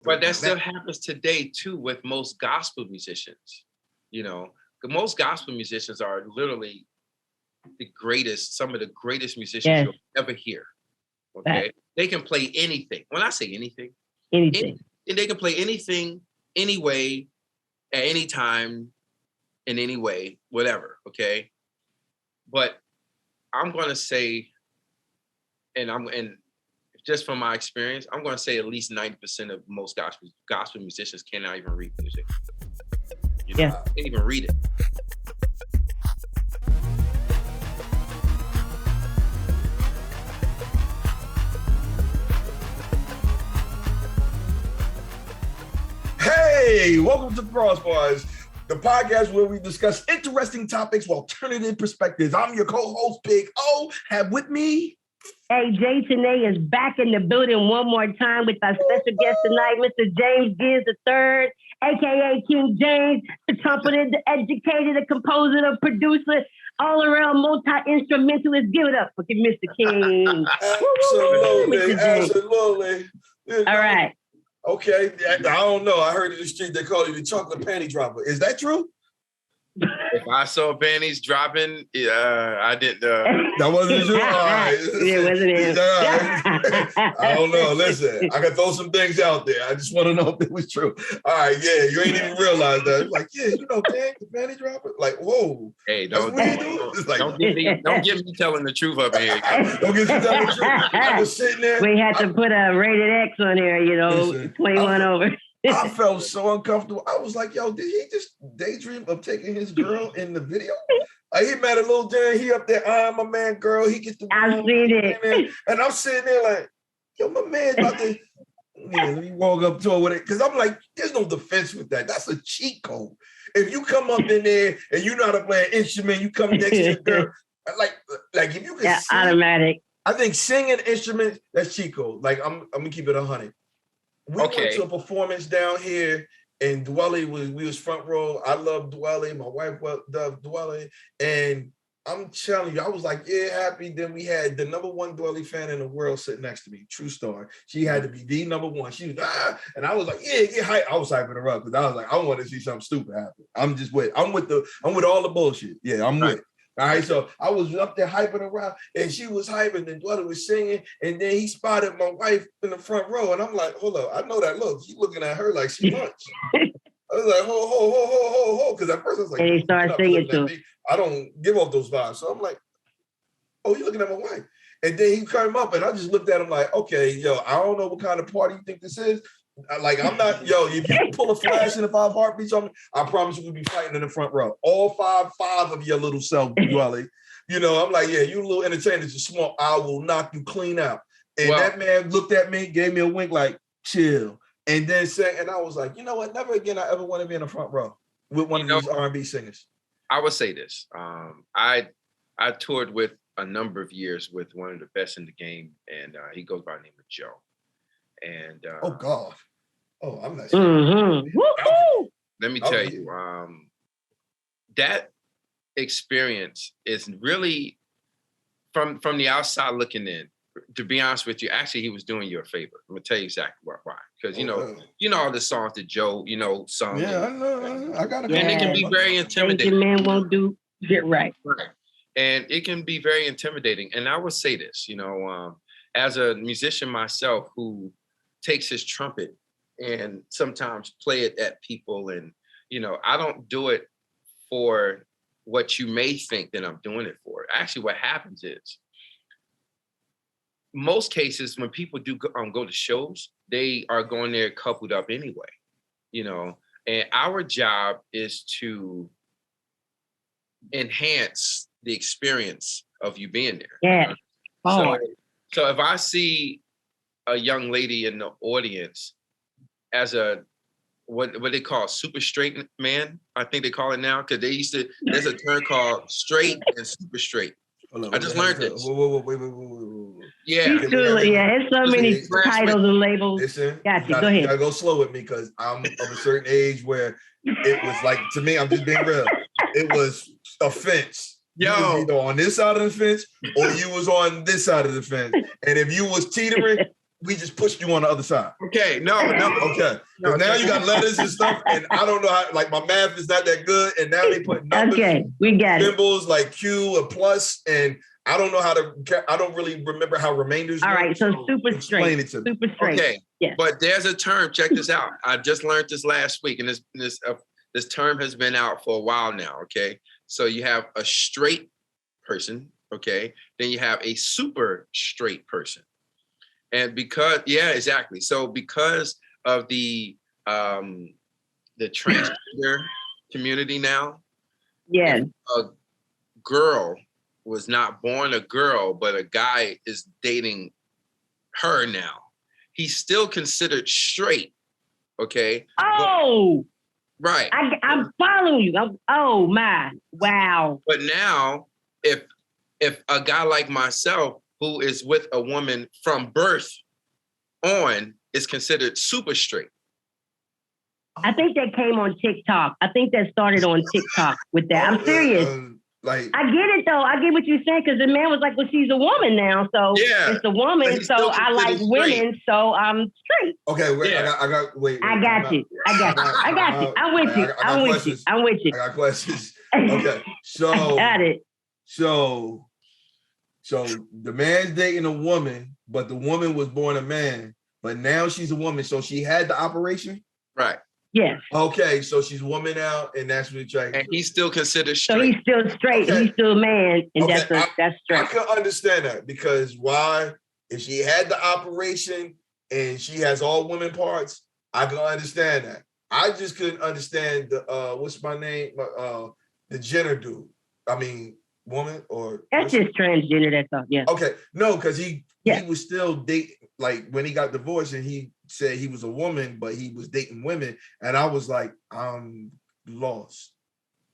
But that still happens today too with most gospel musicians. You know, most gospel musicians are literally some of the greatest musicians you'll ever hear. Okay, they can play anything. When I say anything, and they can play anything, any way, at any time, in any way, whatever. Okay, but I'm going to say, and just from my experience, I'm going to say at least 90% of most gospel musicians cannot even read music. You know, can't even read it. Hey, welcome to KROSS BARZ, the podcast where we discuss interesting topics with alternative perspectives. I'm your co-host, Big O. Have with me. Hey, Tanae is back in the building one more time with our special guest tonight, Mr. James Gibbs III, a.k.a. King James, the trumpeter, the educator, the composer, the producer, all-around multi-instrumentalist. Give it up for Mr. King. Absolutely. All right. Okay, I don't know. I heard in the street they call you the chocolate panty dropper. Is that true? If I saw panties dropping, I didn't. That wasn't true. All right. It wasn't it. Right. I don't know. Listen, I can throw some things out there. I just want to know if it was true. All right, yeah, you ain't even realize that. It's like, yeah, you know, the panty dropper. Like, whoa. Hey, don't get me telling the truth up here. Don't get me telling the truth. I was sitting there. We had to put a rated X on there, you know, listen, 21 over. I felt so uncomfortable. I was like, yo, did he just daydream of taking his girl in the video? He met a little Darren, he up there, I'm a man, girl. He gets the I've seen it. And I'm sitting there like, yo, my man's about to, let me walk up to her with it. Because I'm like, there's no defense with that. That's a cheat code. If you come up in there and you know how to play an instrument, you come next to the girl, like if you can sing, automatic. I think singing instruments, that's cheat code. Like, I'm going to keep it 100. We went to a performance down here, and Dwelly we was front row. I love Dwelly. My wife loved Dwelly. And I'm telling you, I was like, yeah, happy. Then we had the #1 Dwelly fan in the world sitting next to me. True story. She had to be the #1. She was, and I was like, yeah, get hype. I was hyping her up because I was like, I want to see something stupid happen. I'm with all the bullshit. Yeah, I'm with. All right, so I was up there hyping around, and she was hyping, and Dwelly was singing, and then he spotted my wife in the front row, and I'm like, hold up, I know that look. He's looking at her like she lunch. I was like, ho, because at first I was like, and he started singing too. I don't give off those vibes, so I'm like, oh, you looking at my wife? And then he came up, and I just looked at him like, okay, yo, I don't know what kind of party you think this is. Like, I'm not, yo, if you pull a flash in the 5 heartbeats on me, I promise you we'll be fighting in the front row. All five of your little self, Dwelly. You know, I'm like, yeah, you little entertainers, you're smart. I will knock you clean out. And that man looked at me, gave me a wink like, chill. And then said, and I was like, you know what? Never again I ever want to be in the front row with one of these R&B singers. I would say this. I toured with a number of years with one of the best in the game, and he goes by the name of Joe. And oh God. Oh, I'm not sure. Mm-hmm. Let me tell you, that experience is really from the outside looking in. To be honest with you, actually, he was doing you a favor. I'm gonna tell you exactly why. Because you know all the songs that Joe, sung. Yeah, I know. I got it. And it can be very intimidating. Your man won't get right. And it can be very intimidating. And I would say this, as a musician myself who takes his trumpet and sometimes play it at people, and I don't do it for what you may think that I'm doing it for. Actually, what happens is most cases when people do go to shows, they are going there coupled up anyway, and our job is to enhance the experience of you being there. Yeah. So if I see a young lady in the audience as a what they call super straight man, I think they call it now, because there's a term called straight and super straight. I just learned this. Wait. Yeah. It's so many titles and labels. Listen, gotcha. Go ahead. You gotta go slow with me because I'm of a certain age where it was like, to me, I'm just being real. It was a fence. You was either on this side of the fence or you was on this side of the fence. And if you was teetering, we just pushed you on the other side. Okay, no. Okay. No, now you got letters and stuff, and I don't know how, like my math is not that good, and now they put numbers, we got symbols like Q, a plus, and I don't know I don't really remember how remainders All right, so super straight. Explain it to me. Super straight. Okay, yes. But there's a term, check this out. I just learned this last week, and this term has been out for a while now, okay? So you have a straight person, okay? Then you have a super straight person. And because, yeah, exactly. So because of the transgender community now, yes, a girl was not born a girl, but a guy is dating her now, he's still considered straight, okay? Oh! Right. I'm following you. Oh my, wow. But now, if a guy like myself, who is with a woman from birth on, is considered super straight. I think that came on TikTok. I think that started on TikTok with that. I'm serious. Like, I get it though. I get what you're saying because the man was like, "Well, she's a woman now, so it's a woman. So I like women, so I'm straight." Okay, wait. Yeah. I got you. I'm with you. I'm with you. I got questions. Okay, so I got it. So the man's dating a woman, but the woman was born a man, but now she's a woman, so she had the operation, right? Yes. Okay, so she's a woman now, and that's what you're trying. And he's still considered straight. So he's still straight. Okay. He's still a man, and that's straight. I can understand that because why? If she had the operation and she has all women parts, I can understand that. I just couldn't understand the what's my name? The gender dude. I mean, woman or that's just transgender. That's all. Yeah. Okay, no, because he was still dating. Like when he got divorced, and he said he was a woman, but he was dating women, and I was like, I'm lost.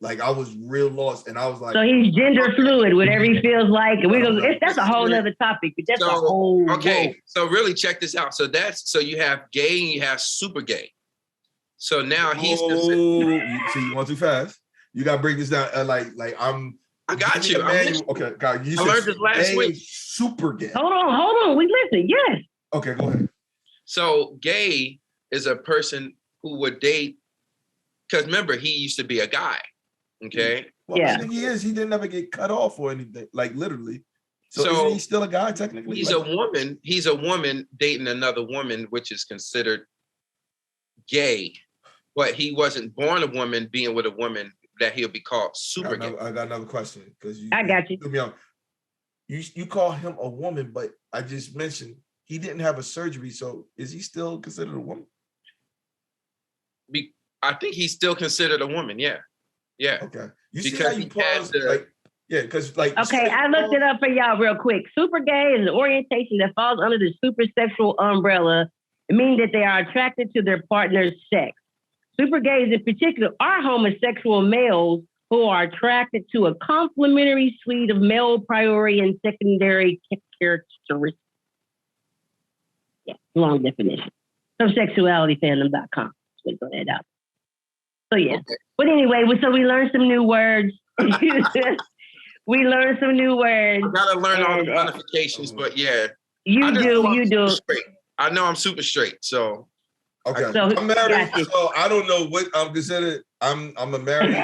Like I was real lost, and I was like, so he's gender fluid, whatever he feels like, and we're gonna. That's a whole other topic. But that's a whole. Okay, so really check this out. So you have gay and you have super gay. So now he's. You went too fast. You gotta break this down. I got you. Okay, God, you I learned this last week. Super gay. Hold on. We listen. Yes. Okay, go ahead. So gay is a person who would date, because remember, he used to be a guy. Okay. Well, I think he is. He didn't ever get cut off or anything, like literally. So isn't he still a guy technically? He's a woman. He's a woman dating another woman, which is considered gay. But he wasn't born a woman being with a woman that he'll be called super gay. I got another question because I got you. You call him a woman, but I just mentioned he didn't have a surgery, so is he still considered a woman? I think he's still considered a woman. Yeah. Okay. Okay, I looked it up for y'all real quick. Super gay is an orientation that falls under the supersexual umbrella, meaning that they are attracted to their partner's sex. Super gays in particular are homosexual males who are attracted to a complementary suite of male primary and secondary characteristics. Yeah, long definition. From sexualityfandom.com. Let's go ahead out. So yeah. Okay. But anyway, so we learned some new words. We learned some new words. I gotta learn all the modifications, but yeah. You do. I know I'm super straight, so. Okay. So, I'm married, so I don't know what I'm considered. I'm a married.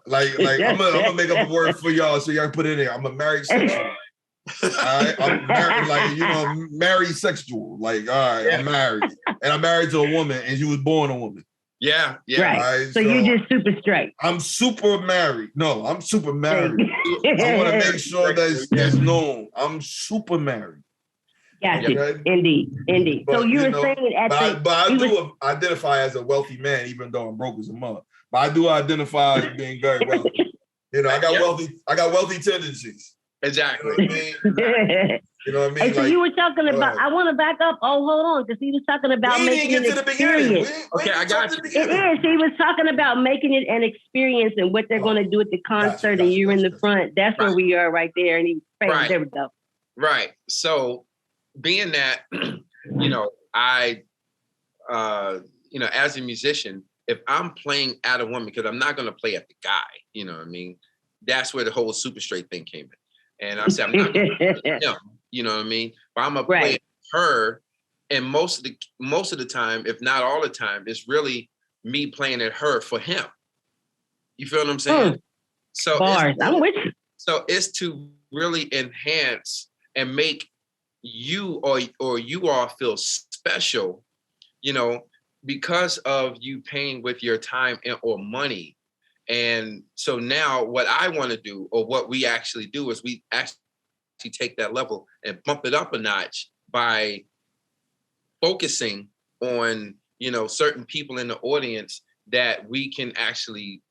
like I'm gonna make up a word for y'all so y'all can put it in there. I'm a married sexual. All right, I'm married, married sexual. Like, all right, I'm married, and I'm married to a woman, and she was born a woman. Yeah. Right. Right, so you're just super straight. I'm super married. No, I'm super married. I want to make sure that's known. I'm super married. Gotcha. Okay? Indeed. But, so you were saying but I do identify as a wealthy man, even though I'm broke as a mother. But I do identify as being very wealthy. I got wealthy tendencies. Exactly. You know what I mean? And so you were talking about, I want to back up. Oh, hold on, because he was talking about making it an experience. Okay, I got you. It is. He was talking about making it an experience and what they're going to do at the concert, and you're in the front. That's where we are right there. And he was saying, there we go. Right. So being that, I, as a musician, if I'm playing at a woman, because I'm not going to play at the guy, you know what I mean? That's where the whole super straight thing came in. And I said, I'm not going to play him, you know what I mean? But I'm going to play her, and most of the time, if not all the time, it's really me playing at her for him. You feel what I'm saying? So bars, I'm with you. So it's to really enhance and make you or you all feel special, you know, because of you paying with your time or money. And so now what I want to do, or what we actually do, is we actually take that level and bump it up a notch by focusing on, you know, certain people in the audience that we can actually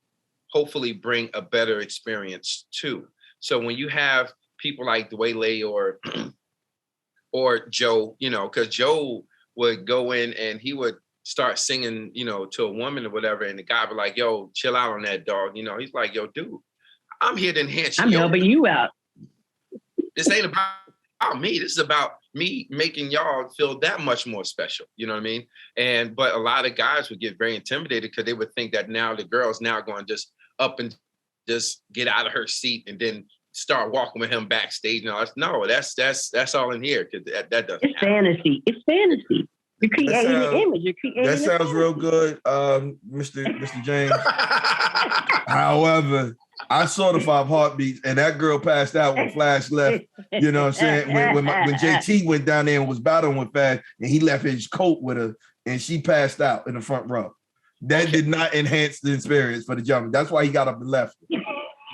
hopefully bring a better experience to. So when you have people like Dwayne or Joe, you know, because Joe would go in and he would start singing, you know, to a woman or whatever, and the guy would be like, yo, chill out on that, dog. You know, he's like, yo, dude, I'm here to enhance you. I'm helping you out. This ain't about me. This is about me making y'all feel that much more special. You know what I mean? But a lot of guys would get very intimidated because they would think that now the girl's now going to just up and just get out of her seat and then start walking with him backstage. No, that's all in here, because that doesn't It's happen. fantasy. It's fantasy. You're creating an image. You're creating. That sounds real good, Mr. James. However, I saw the 5 heartbeats, and that girl passed out when Flash left. You know what I'm saying? When JT went down there and was battling with Flash, and he left his coat with her, and she passed out in the front row. That did not enhance the experience for the gentleman. That's why he got up and left.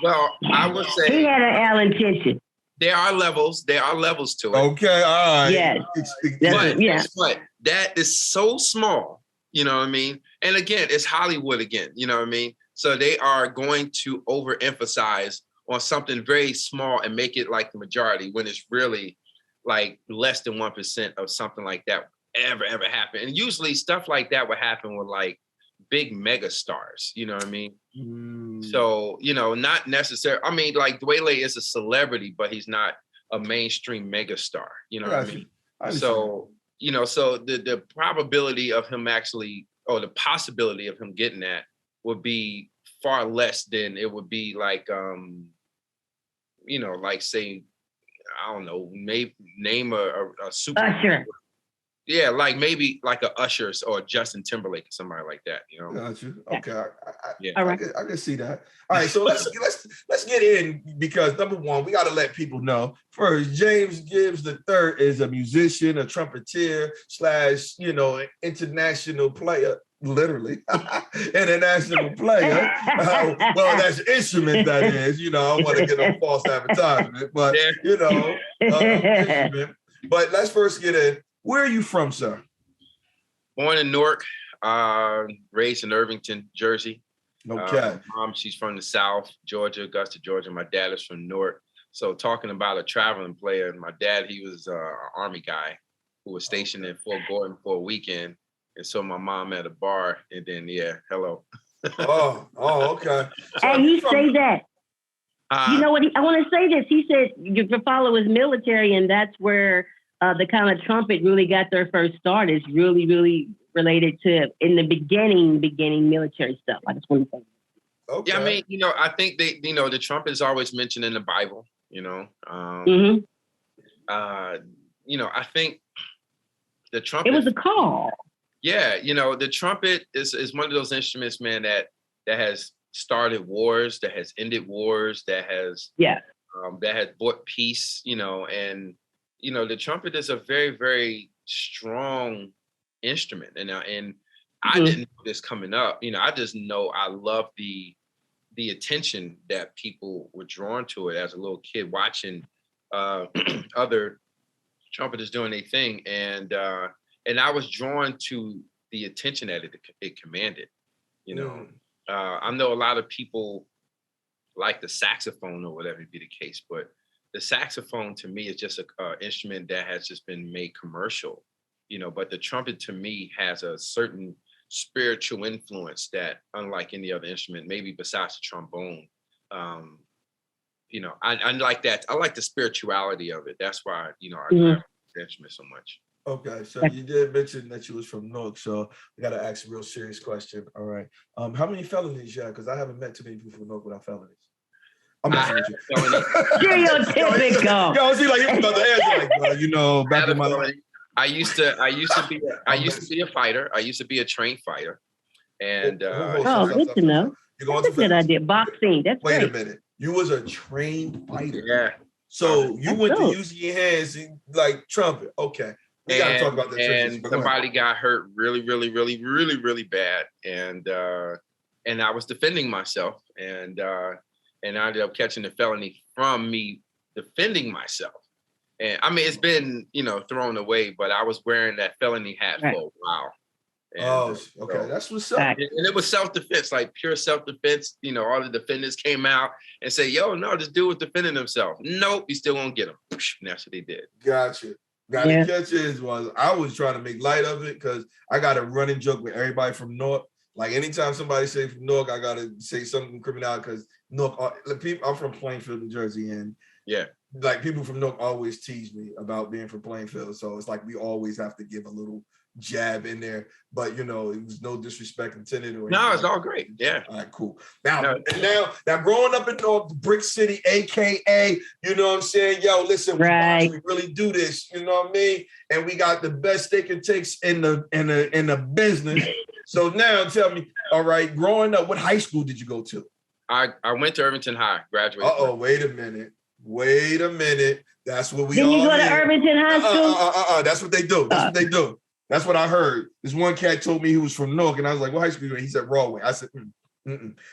Well, I would say he had an L intention. There are levels. There are levels to it. Okay, all right. Yes. But that is so small. You know what I mean? And again, it's Hollywood again. You know what I mean? So they are going to overemphasize on something very small and make it like the majority, when it's really like less than 1% of something like that ever happen. And usually stuff like that would happen with like big mega stars. You know what I mean? So, you know, not necessarily. I mean, like Dwayne is a celebrity, but he's not a mainstream mega star. You know what I mean? So, you know, so the probability of him actually, or the possibility of him getting that, would be far less than it would be like, you know, like say, I don't know, maybe name a super Usher. Yeah, like maybe like a Usher or Justin Timberlake or somebody like that, you know. Got you. Okay, Yeah. I can see that. All right, so let's get in, because number one, we got to let people know first. James Gibbs III is a musician, a trumpeter / you know, international player. Literally, international player. Well, that's an instrument, that is. You know, I don't want to get no false advertisement, but you know, instrument. But let's first get in. Where are you from, sir? Born in Newark, raised in Irvington, Jersey. Okay. My mom, she's from the South, Georgia, Augusta, Georgia. My dad is from Newark. So talking about a traveling player, my dad, he was an Army guy who was stationed in Fort Gordon for a weekend. And so my mom at a bar, and then, hello. Okay. So and he say that. You know what? I want to say this. He said your father was military, and that's where the kind of trumpet really got their first start. Is really, really related to in the beginning military stuff. I just want to say. Okay. Yeah, I mean, you know, I think they, you know, the trumpet is always mentioned in the Bible. You know, you know, I think the trumpet. It was a call. Yeah, you know, the trumpet is one of those instruments, man, that has started wars, that has ended wars, that has brought peace, you know, and you know, the trumpet is a very, very strong instrument. And I didn't know this coming up, you know, I just know I love the attention that people were drawn to it as a little kid, watching other trumpeters doing their thing. And I was drawn to the attention that it commanded, you know. I know a lot of people like the saxophone or whatever be the case, but the saxophone to me is just an instrument that has just been made commercial, you know, but the trumpet to me has a certain spiritual influence that, unlike any other instrument, maybe besides the trombone, you know, I like that. I like the spirituality of it. That's why, you know, I love the instrument so much. Okay, so you did mention that you was from Newark, so I got to ask a real serious question. All right, how many felonies you have? Because I haven't met too many people from Newark without felonies. I'm messing with you. Stereotypical. Yo, see, like you about to answer, like, you know, back in my life. I used to be a fighter. I used to be a trained fighter. And good to know. That's a good idea. Boxing. That's Wait great. a minute. You was a trained fighter. Yeah. So you went to using your hands like trumpet. Okay. We got to talk about that transition. And somebody got hurt really, really, really, really, really bad. And I was defending myself. And I ended up catching the felony from me defending myself. And I mean, it's been, thrown away, but I was wearing that felony hat for a while. And, okay. That's what's up. And it was self-defense, like pure self-defense. All the defendants came out and say, yo, no, this dude was defending himself. Nope, you still won't get him. And that's what they did. Gotcha. The catch was I was trying to make light of it because I got a running joke with everybody from Newark. Like anytime somebody say from Newark, I got to say something criminal because Newark, I'm from Plainfield, New Jersey. And like people from Newark always tease me about being from Plainfield. So it's like we always have to give a little jab in there, but it was no disrespect intended. No, it's all great. Yeah. All right, cool. Now growing up in North Brick City, aka, you know what I'm saying? Yo, listen, we really do this, you know what I mean? And we got the best steak and takes in the business. So now tell me, all right, growing up, what high school did you go to? I went to Irvington High, graduated. Wait a minute. That's what we Did you go to Irvington High School? That's what they do. That's what I heard. This one cat told me he was from Newark, and I was like, what high school? He said, Broadway. I said,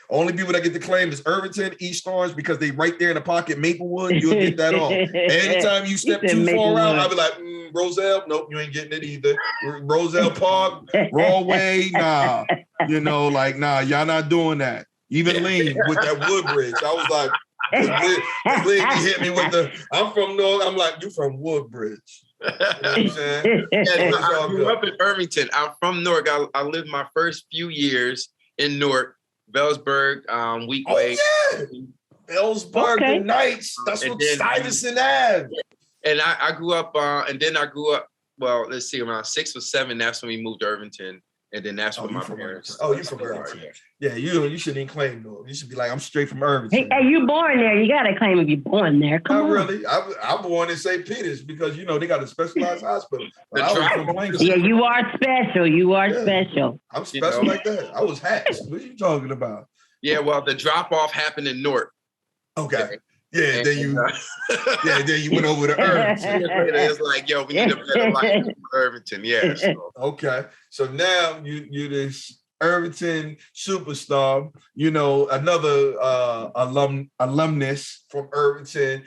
Only people that get to claim is Irvington, East Orange, because they right there in the pocket, Maplewood, you'll get that off. Anytime you step too far out, I'll be like, Roselle, nope, you ain't getting it either. Roselle Park, Broadway, nah. Nah, y'all not doing that. Even Lean with that Woodbridge. I was like, this lady hit me with I'm from Newark. I'm like, you from Woodbridge. You know what I'm saying? I grew up in Irvington. I'm from Newark. I lived my first few years in Newark, Bellsburg, Weekway. Oh, yeah. Bellsburg, the Knights. That's what Stuyvesant Ave. And I grew up, and then I grew up, well, let's see, around 6 or 7, that's when we moved to Irvington. And then that's what my parents. Oh, you from Irvington? Yeah, you shouldn't even claim Newark. You should be like, I'm straight from Irvington. Hey, you born there? You gotta claim if you're born there. Come on. Not really. I'm born in St. Peter's because they got a specialized hospital. Yeah, you are special. You are special. I'm special like that. I was hatched. What are you talking about? Yeah, well, the drop off happened in Newark. Okay. Yeah, then you went over to Irvington. It's like, yo, we need a better life in Irvington. Yeah. So. Okay. So now you this Irvington superstar, another alumnus from Irvington,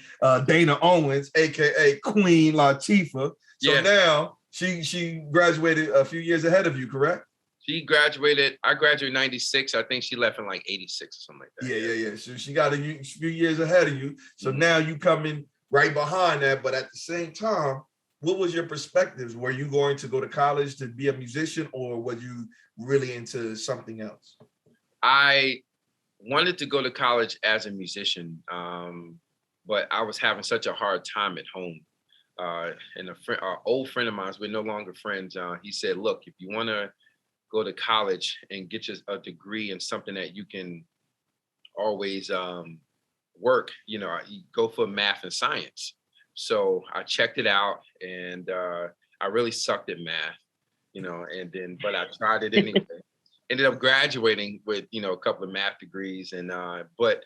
Dana Owens, aka Queen Latifah. So now she graduated a few years ahead of you, correct? I graduated in 96. I think she left in like 86 or something like that. Yeah. So she got a few years ahead of you. So now you coming right behind that. But at the same time, what was your perspectives? Were you going to go to college to be a musician, or were you really into something else? I wanted to go to college as a musician, but I was having such a hard time at home. And an old friend of mine, we're no longer friends. He said, look, if you want to go to college and get a degree in something that you can always work, you go for math and science. So I checked it out, and I really sucked at math, but I tried it anyway. Ended up graduating with, a couple of math degrees, and but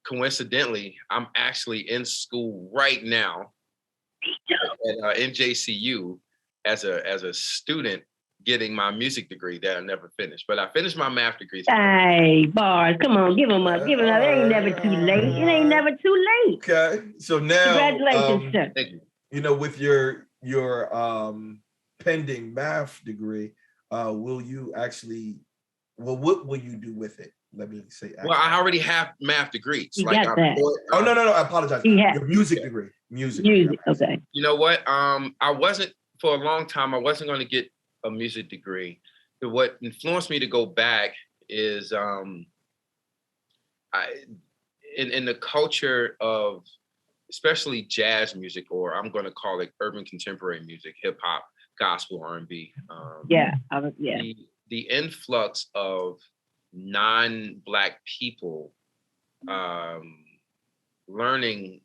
coincidentally, I'm actually in school right now at NJCU as a student, getting my music degree that I never finished, but I finished my math degree. Hey, Bars, come on, give them up. It ain't never too late. It ain't never too late. Okay, so now, congratulations, sir. With your pending math degree, will you actually? Well, what will you do with it? Let me say. Actually. Well, I already have math degrees. You got that. No, I apologize. Your music degree. Music. Okay. You know what? I wasn't for a long time. I wasn't going to get a music degree. But what influenced me to go back is in the culture of especially jazz music, or I'm going to call it urban contemporary music, hip hop, gospel, R&B. The influx of non-Black people learning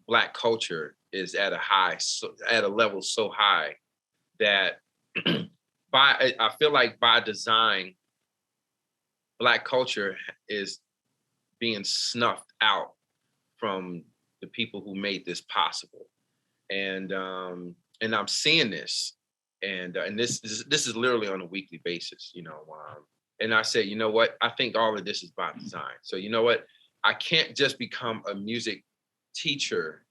Black culture is at a level so high that I feel like by design, Black culture is being snuffed out from the people who made this possible. And I'm seeing this, and this is literally on a weekly basis, you know. And I said, you know what? I think all of this is by design. So you know what? I can't just become a music teacher,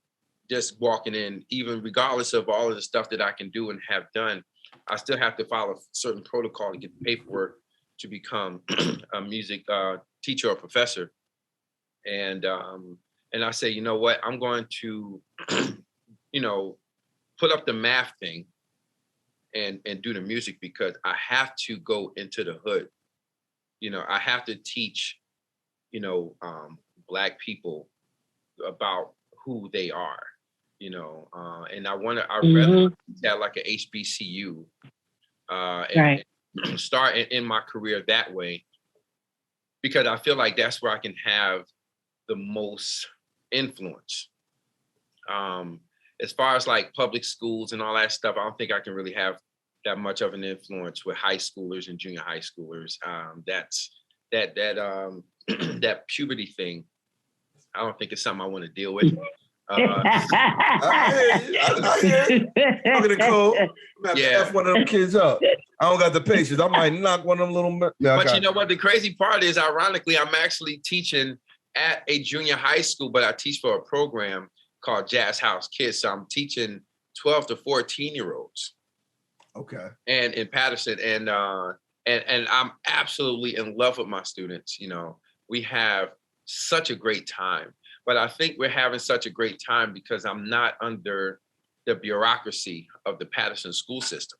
just walking in, even regardless of all of the stuff that I can do and have done. I still have to follow a certain protocol to get the paperwork to become a music teacher or professor. And I say, you know what? I'm going to, you know, put up the math thing and do the music, because I have to go into the hood. You know, I have to teach, you know, Black people about who they are, you know, and I'd rather have like a HBCU and start in my career that way, because I feel like that's where I can have the most influence. As far as like public schools and all that stuff, I don't think I can really have that much of an influence with high schoolers and junior high schoolers. That puberty thing, I don't think it's something I want to deal with. I hear you. I'm gonna go. I'm gonna have to F one of them kids up. I don't got the patience. I might knock one of them little. But you know what? The crazy part is, ironically, I'm actually teaching at a junior high school, but I teach for a program called Jazz House Kids. So I'm teaching 12 to 14-year-olds. Okay. And in Patterson, and I'm absolutely in love with my students. You know, we have such a great time. But I think we're having such a great time because I'm not under the bureaucracy of the Patterson school system.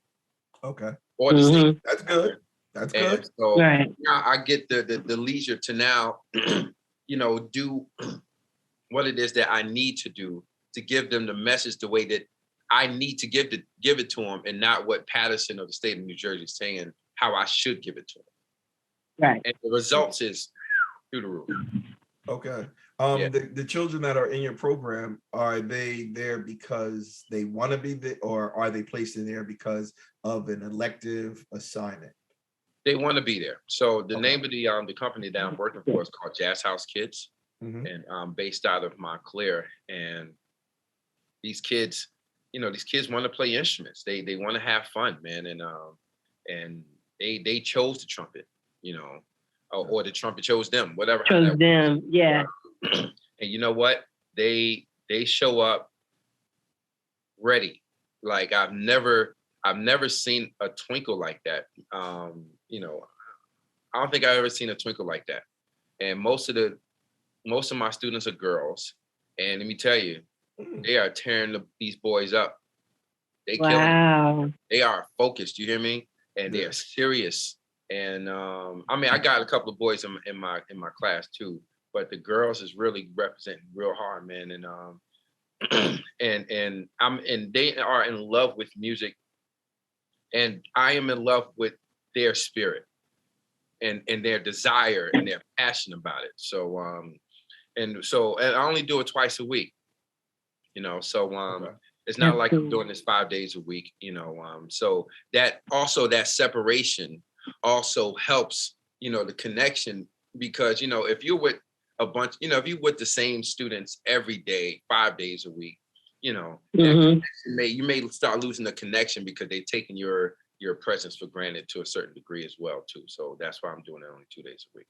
Okay. Or the state. That's good. That's good. And so now I get the leisure to now, you know, do what it is that I need to do to give them the message the way that I need to give it to them, and not what Patterson or the state of New Jersey is saying how I should give it to them. Right. And the results is through the roof. Okay. The children that are in your program, are they there because they want to be there, or are they placed in there because of an elective assignment? They want to be there. So the name of the company that I'm working for is called Jazz House Kids, and I'm based out of Montclair. And these kids, you know, these kids want to play instruments. They want to have fun, man, and they chose the trumpet, you know, or the trumpet chose them, whatever. Chose them, yeah. And you know what? They show up ready. Like I've never seen a twinkle like that. You know, I don't think I've ever seen a twinkle like that. And most of my students are girls. And let me tell you, they are tearing these boys up. They kill them. They are focused. You hear me? And they are serious. And I mean, I got a couple of boys in my class too, but the girls is really representing real hard, man. And and they are in love with music, and I am in love with their spirit and their desire and their passion about it. So and I only do it twice a week, you know. So it's not like I'm doing this 5 days a week, you know. So that separation also helps, you know, the connection, because, you know, if you're with a bunch, you know, if you're with the same students every day, 5 days a week, you know, you may start losing the connection because they've taken your presence for granted to a certain degree as well too. So that's why I'm doing it only 2 days a week.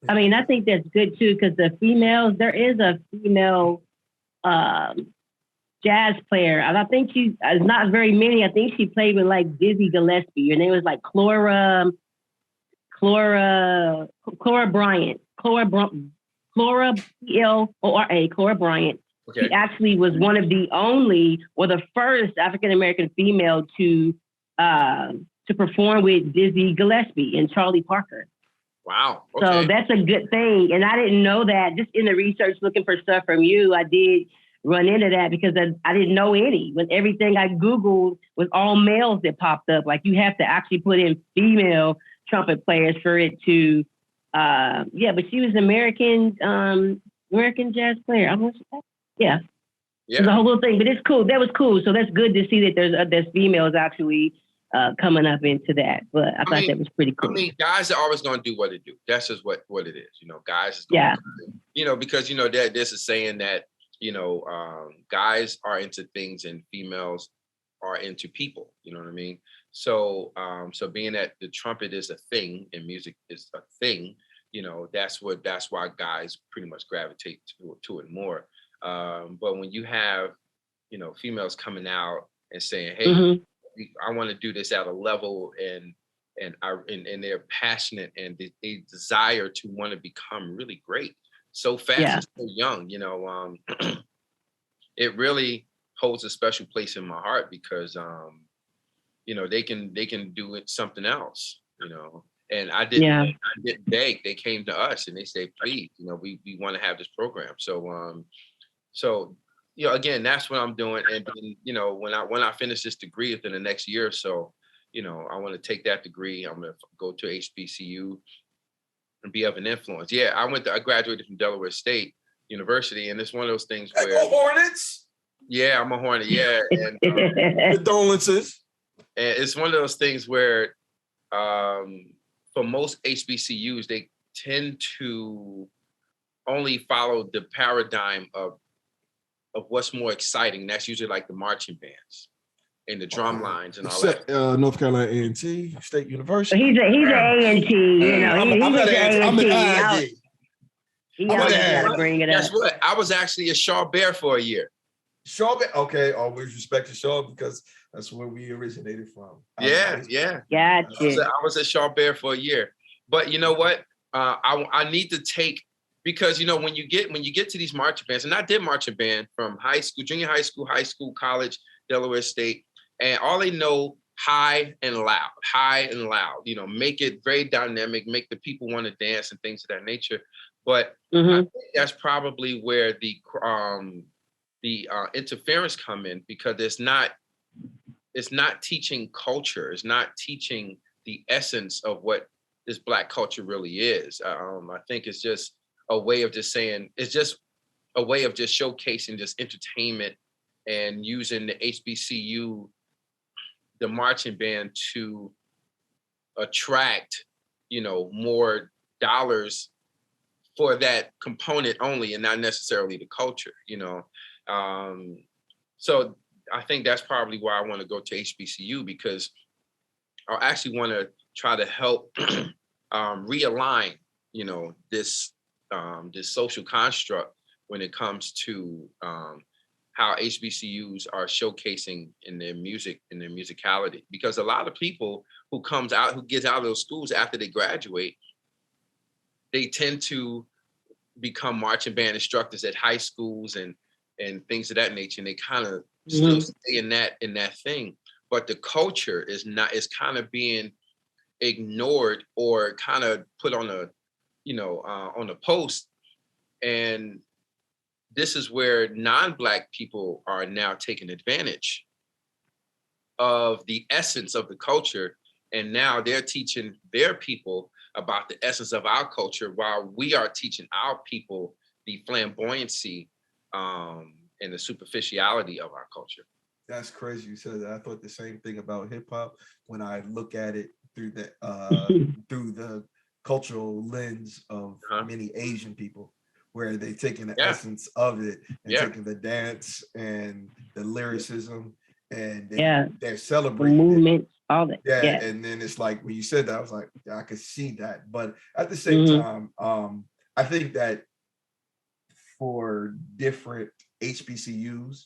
I mean, I think that's good too, because the females, there is a female jazz player, and I think she's not very many. I think she played with like Dizzy Gillespie. Her name was like Clora Bryant. Clora Blora, Clora Bryant. Okay. She actually was one of the only, or the first African-American female to perform with Dizzy Gillespie and Charlie Parker. Wow. Okay. So that's a good thing. And I didn't know that. Just in the research looking for stuff from you, I did run into that because I didn't know any. When everything I Googled was all males that popped up. Like, you have to actually put in female trumpet players for it to, but she was an American jazz player. Yeah. Yeah. The whole thing, but it's cool. That was cool. So that's good to see that there's females actually coming up into that. But I thought that was pretty cool. I mean, guys are always going to do what they do. That's just what it is. You know, guys is going to, you know, because, you know, there's a saying that, you know, guys are into things and females are into people. You know what I mean? So, so being that the trumpet is a thing and music is a thing, you know, that's why guys pretty much gravitate to it more. But when you have, you know, females coming out and saying, hey, I want to do this at a level and they're passionate and they desire to want to become really great so fast and so young, you know, it really holds a special place in my heart because, you know, they can do it something else, you know. And I didn't beg. They came to us and they say, please, you know, we want to have this program. So, you know, again, that's what I'm doing. And then, you know, when I finish this degree within the next year or so, you know, I want to take that degree. I'm going to go to HBCU and be of an influence. Yeah, I graduated from Delaware State University, and it's one of those things where go Hornets. Yeah, I'm a Hornet. Yeah, and condolences. And it's one of those things where, for most HBCUs, they tend to only follow the paradigm of what's more exciting. That's usually like the marching bands and the drum lines and all that. North Carolina A&T State University. He's an A&T, you know. I'm an A&T. You gotta bring it up. Guess what? I was actually a Shaw Bear for a year. Shaw Bear, okay. Always respect to Shaw because that's where we originated from. Yeah. Gotcha. I was a Shaw Bear for a year, but you know what? I need to take, because you know when you get to these marching bands, and I did marching band from high school, junior high school, college, Delaware State, and all they know high and loud. You know, make it very dynamic, make the people want to dance and things of that nature. But I think that's probably where the interference come in, because it's not teaching culture. It's not teaching the essence of what this Black culture really is. I think it's just a way of just saying, it's just a way of just showcasing just entertainment and using the HBCU, the marching band, to attract, you know, more dollars for that component only and not necessarily the culture, you know. So I think that's probably why I want to go to HBCU, because I actually want to try to help realign, you know, this social construct when it comes to how HBCUs are showcasing in their music, in their musicality. Because a lot of people who get out of those schools after they graduate, they tend to become marching band instructors at high schools and things of that nature, and they kind of still stay in that thing. But the culture is kind of being ignored or kind of put on a, you know, on a post. And this is where non-Black people are now taking advantage of the essence of the culture, and now they're teaching their people about the essence of our culture, while we are teaching our people the flamboyancy and the superficiality of our culture. That's crazy you said that. I thought the same thing about hip hop when I look at it through the through the cultural lens of many Asian people, where they're taking the essence of it and taking the dance and the lyricism and they're celebrating the movement, all that. Yeah, and then it's like when you said that, I was like, I could see that. But at the same time, I think that for different HBCUs,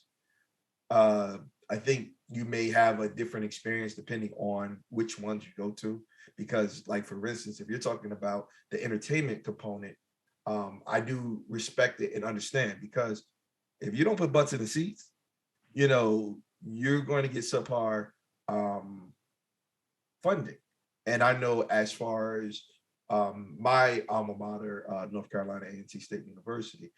I think you may have a different experience depending on which ones you go to. Because, like, for instance, if you're talking about the entertainment component, I do respect it and understand, because if you don't put butts in the seats, you know, you're going to get subpar funding. And I know as far as my alma mater, North Carolina A&T State University,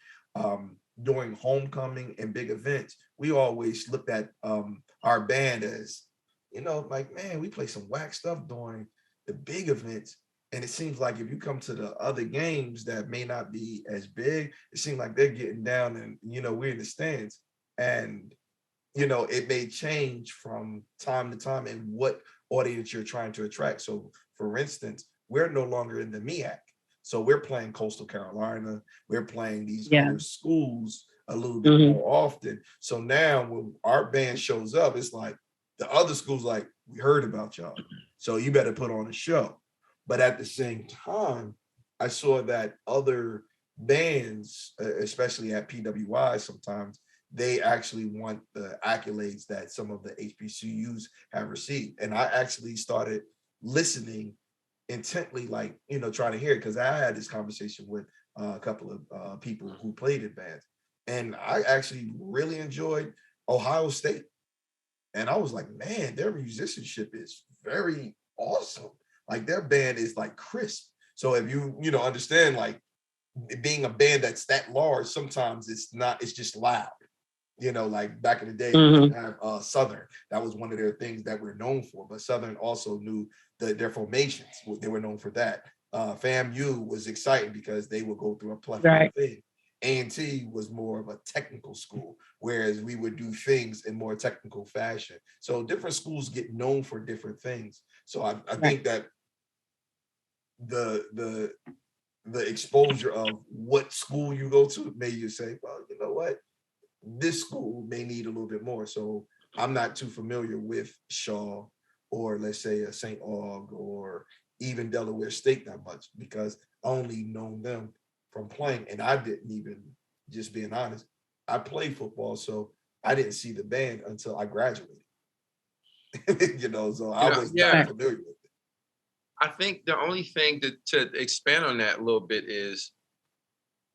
during homecoming and big events, we always looked at our band as, you know, like, man, we play some whack stuff during the big events. And it seems like if you come to the other games that may not be as big, it seems like they're getting down and, you know, we're in the stands. And, you know, it may change from time to time and what audience you're trying to attract. So for instance, we're no longer in the MEAC. So we're playing Coastal Carolina. We're playing these other schools a little bit more often. So now when our band shows up, it's like the other schools like, we heard about y'all, so you better put on a show. But at the same time, I saw that other bands, especially at PWI, sometimes they actually want the accolades that some of the HBCUs have received. And I actually started listening intently, like, you know, trying to hear it, because I had this conversation with a couple of people who played in bands. And I actually really enjoyed Ohio State. And I was like, man, their musicianship is very awesome. Like their band is like crisp. So if you know, understand, like being a band that's that large, sometimes it's just loud. You know, like back in the day, we have Southern. That was one of their things that we're known for. But Southern also knew their formations. They were known for that. FAMU was exciting because they would go through a plethora of things. A&T was more of a technical school, whereas we would do things in more technical fashion. So different schools get known for different things. So I think that the exposure of what school you go to made you say, well, you know what, this school may need a little bit more. So I'm not too familiar with Shaw or let's say a St. Aug or even Delaware State that much, because I only known them from playing. And I didn't even, just being honest, I played football, so I didn't see the band until I graduated. You know, so I was not familiar with it. I think the only thing to expand on that a little bit is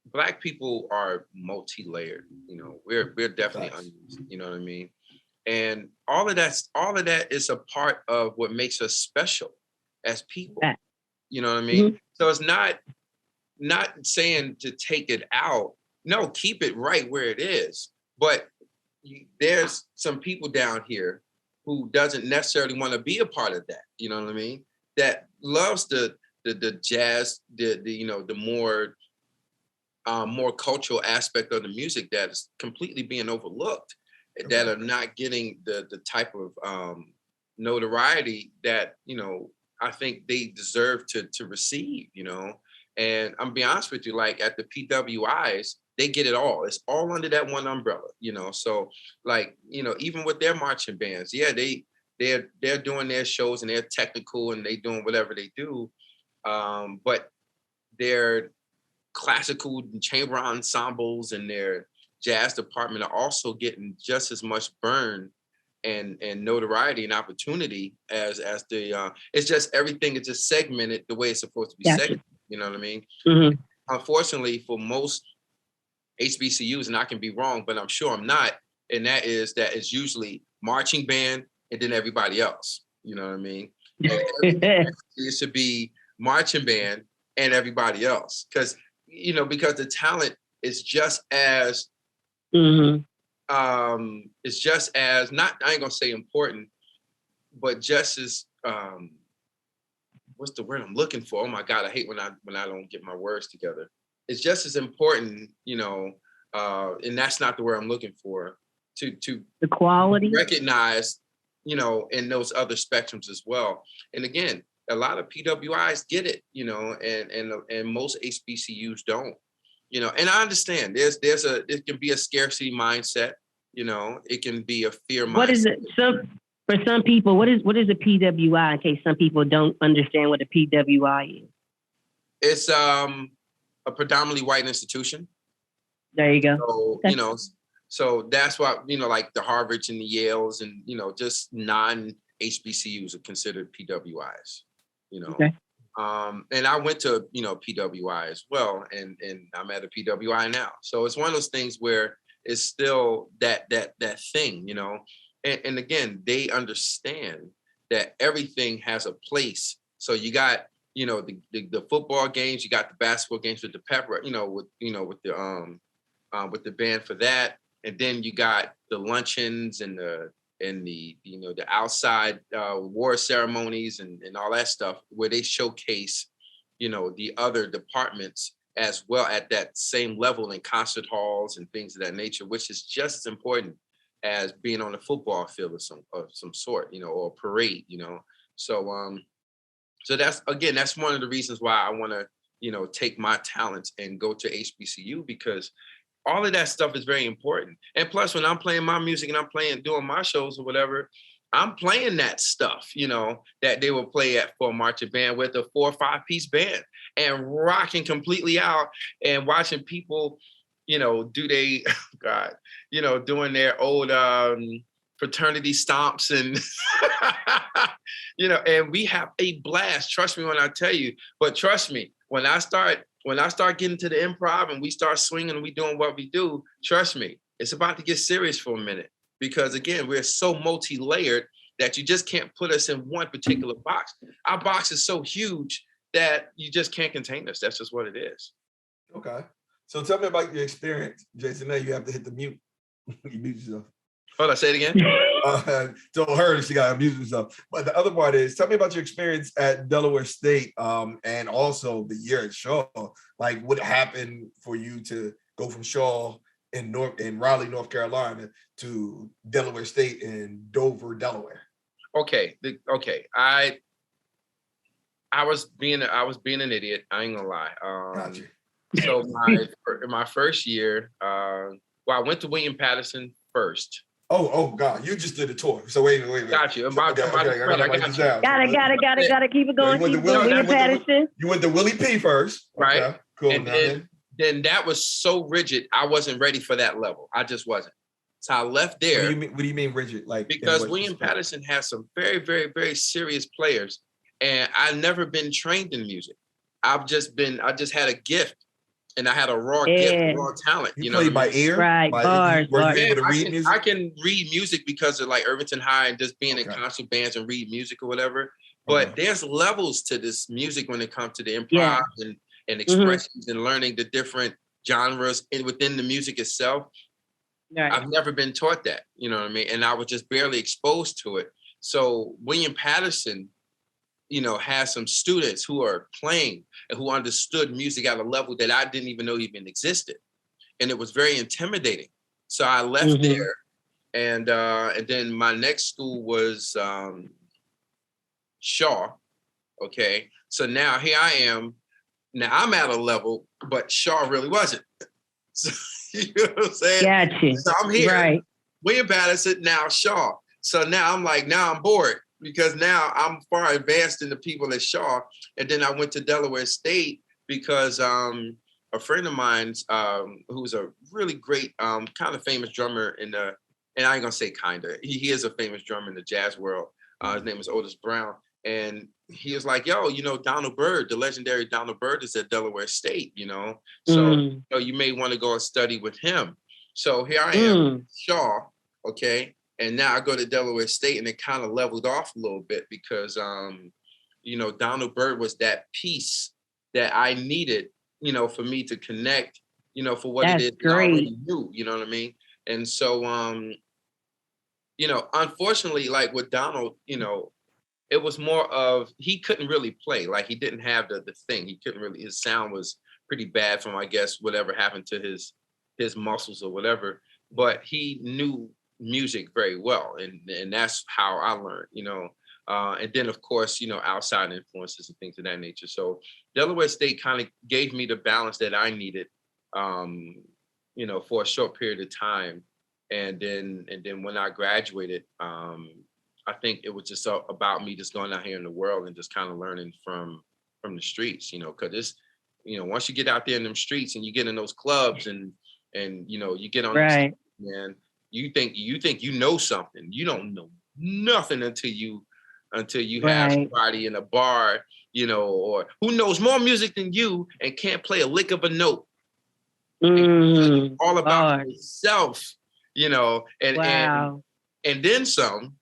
Black people are multi-layered. You know, we're definitely onions, you know what I mean? And all of that is a part of what makes us special as people. You know what I mean? So it's not saying to take it out. No, keep it right where it is. But there's some people down here who doesn't necessarily want to be a part of that. You know what I mean? That loves the jazz, the you know, the more cultural aspect of the music that is completely being overlooked, that are not getting the type of notoriety that, you know, I think they deserve to receive, you know. And I'm be honest with you, like at the PWIs, they get it all. It's all under that one umbrella, you know. So like, you know, even with their marching bands, they're doing their shows and they're technical and they doing whatever they do. But their classical and chamber ensembles and their jazz department are also getting just as much burn and notoriety and opportunity as the it's just everything is just segmented the way it's supposed to be segmented. You know what I mean? Unfortunately, for most HBCUs, and I can be wrong, but I'm sure I'm not, and that is usually marching band and then everybody else. You know what I mean? And it should be marching band and everybody else, because the talent is just as it's just as not, I ain't gonna say important, but just as what's the word I'm looking for? Oh my God, I hate when I don't get my words together. It's just as important, you know, and that's not the word I'm looking for, to the quality recognize, you know, in those other spectrums as well. And again, a lot of PWIs get it, you know, and most HBCUs don't, you know. And I understand it can be a scarcity mindset, you know, it can be a fear mindset. What is it? So for some people, what is a PWI, in case some people don't understand what a PWI is? It's a predominantly white institution. There you go. So, you know, so that's why, you know, like the Harvards and the Yales and, you know, just non-HBCUs are considered PWIs, you know. Okay. And I went to, you know, PWI as well, and I'm at a PWI now. So it's one of those things where it's still that thing, you know. And again, they understand that everything has a place. So you got, you know, the football games, you got the basketball games with the pepper, with the band for that, and then you got the luncheons and the you know, the outside war ceremonies and all that stuff where they showcase, you know, the other departments as well at that same level in concert halls and things of that nature, which is just as important as being on the football field of some sort, you know, or a parade, you know. So so that's one of the reasons why I want to, you know, take my talents and go to HBCU, because all of that stuff is very important. And plus, when I'm playing my music and I'm doing my shows or whatever, I'm playing that stuff, you know, that they will play at for a marching band with a 4 or 5 piece band, and rocking completely out and watching people, you know, God, you know, doing their old fraternity stomps and, you know, and we have a blast. Trust me when I tell you. But trust me, when I start getting to the improv and we start swinging and we doing what we do, trust me, it's about to get serious for a minute. Because again, we're so multi-layered that you just can't put us in one particular box. Our box is so huge that you just can't contain us. That's just what it is. Okay. So tell me about your experience, Jason. Now you have to hit the mute. You mute yourself. Hold on, say it again. Told her she got to mute herself. But the other part is, tell me about your experience at Delaware State, and also the year at Shaw. Like, what happened for you to go from Shaw in Raleigh, North Carolina, to Delaware State in Dover, Delaware? Okay. I was being an idiot. I ain't gonna lie. Gotcha. So my first year, I went to William Patterson first. Oh God! You just did a tour. So wait. Got you. Got it. Keep it going. William Patterson. You went to Willie P first, right? Okay, cool. And then that was so rigid. I wasn't ready for that level. I just wasn't. So I left there. What do you mean rigid? Like, because William Patterson has some very, very, very serious players, and I've never been trained in music. I just had a gift. And I had a raw gift, raw talent. You know, by ear, right? Were you able to read music? I can read music because of like Irvington High and just being in concert bands and read music or whatever. But there's levels to this music when it comes to the improv and expressions and learning the different genres within the music itself. Right. I've never been taught that, you know what I mean? And I was just barely exposed to it. So William Patterson, you know, has some students who are playing and who understood music at a level that I didn't even know even existed. And it was very intimidating. So I left there. And then my next school was Shaw. Okay. So now here I am. Now I'm at a level, but Shaw really wasn't. So, you know what I'm saying? Gotcha. So I'm here. Right. William Patterson, now Shaw. So now I'm like, now I'm bored, because now I'm far advanced in the people at Shaw. And then I went to Delaware State because a friend of mine who's a really great, kind of famous drummer and I ain't gonna say kinda, he is a famous drummer in the jazz world. His name is Otis Brown. And he was like, yo, you know, Donald Byrd, the legendary Donald Byrd is at Delaware State, you know? So you know, you may want to go and study with him. So here I am, Shaw, okay? And now I go to Delaware State, and it kind of leveled off a little bit because, you know, Donald Byrd was that piece that I needed, you know, for me to connect, you know, for what it is that I already knew, you know what I mean? And so, you know, unfortunately, like with Donald, you know, it was more of, he couldn't really play. Like, he didn't have the thing. He couldn't really, his sound was pretty bad from, I guess, whatever happened to his muscles or whatever. But he knew music very well. And that's how I learned, you know. And then, of course, you know, outside influences and things of that nature. So Delaware State kind of gave me the balance that I needed, you know, for a short period of time. And then when I graduated, I think it was just about me just going out here in the world and just kind of learning from the streets, you know, because it's, you know, once you get out there in them streets and you get in those clubs and you know, you get on right, man, you think you know something. You don't know nothing until you have somebody in a bar, you know, or who knows more music than you and can't play a lick of a note. All about yourself, you know, and then some.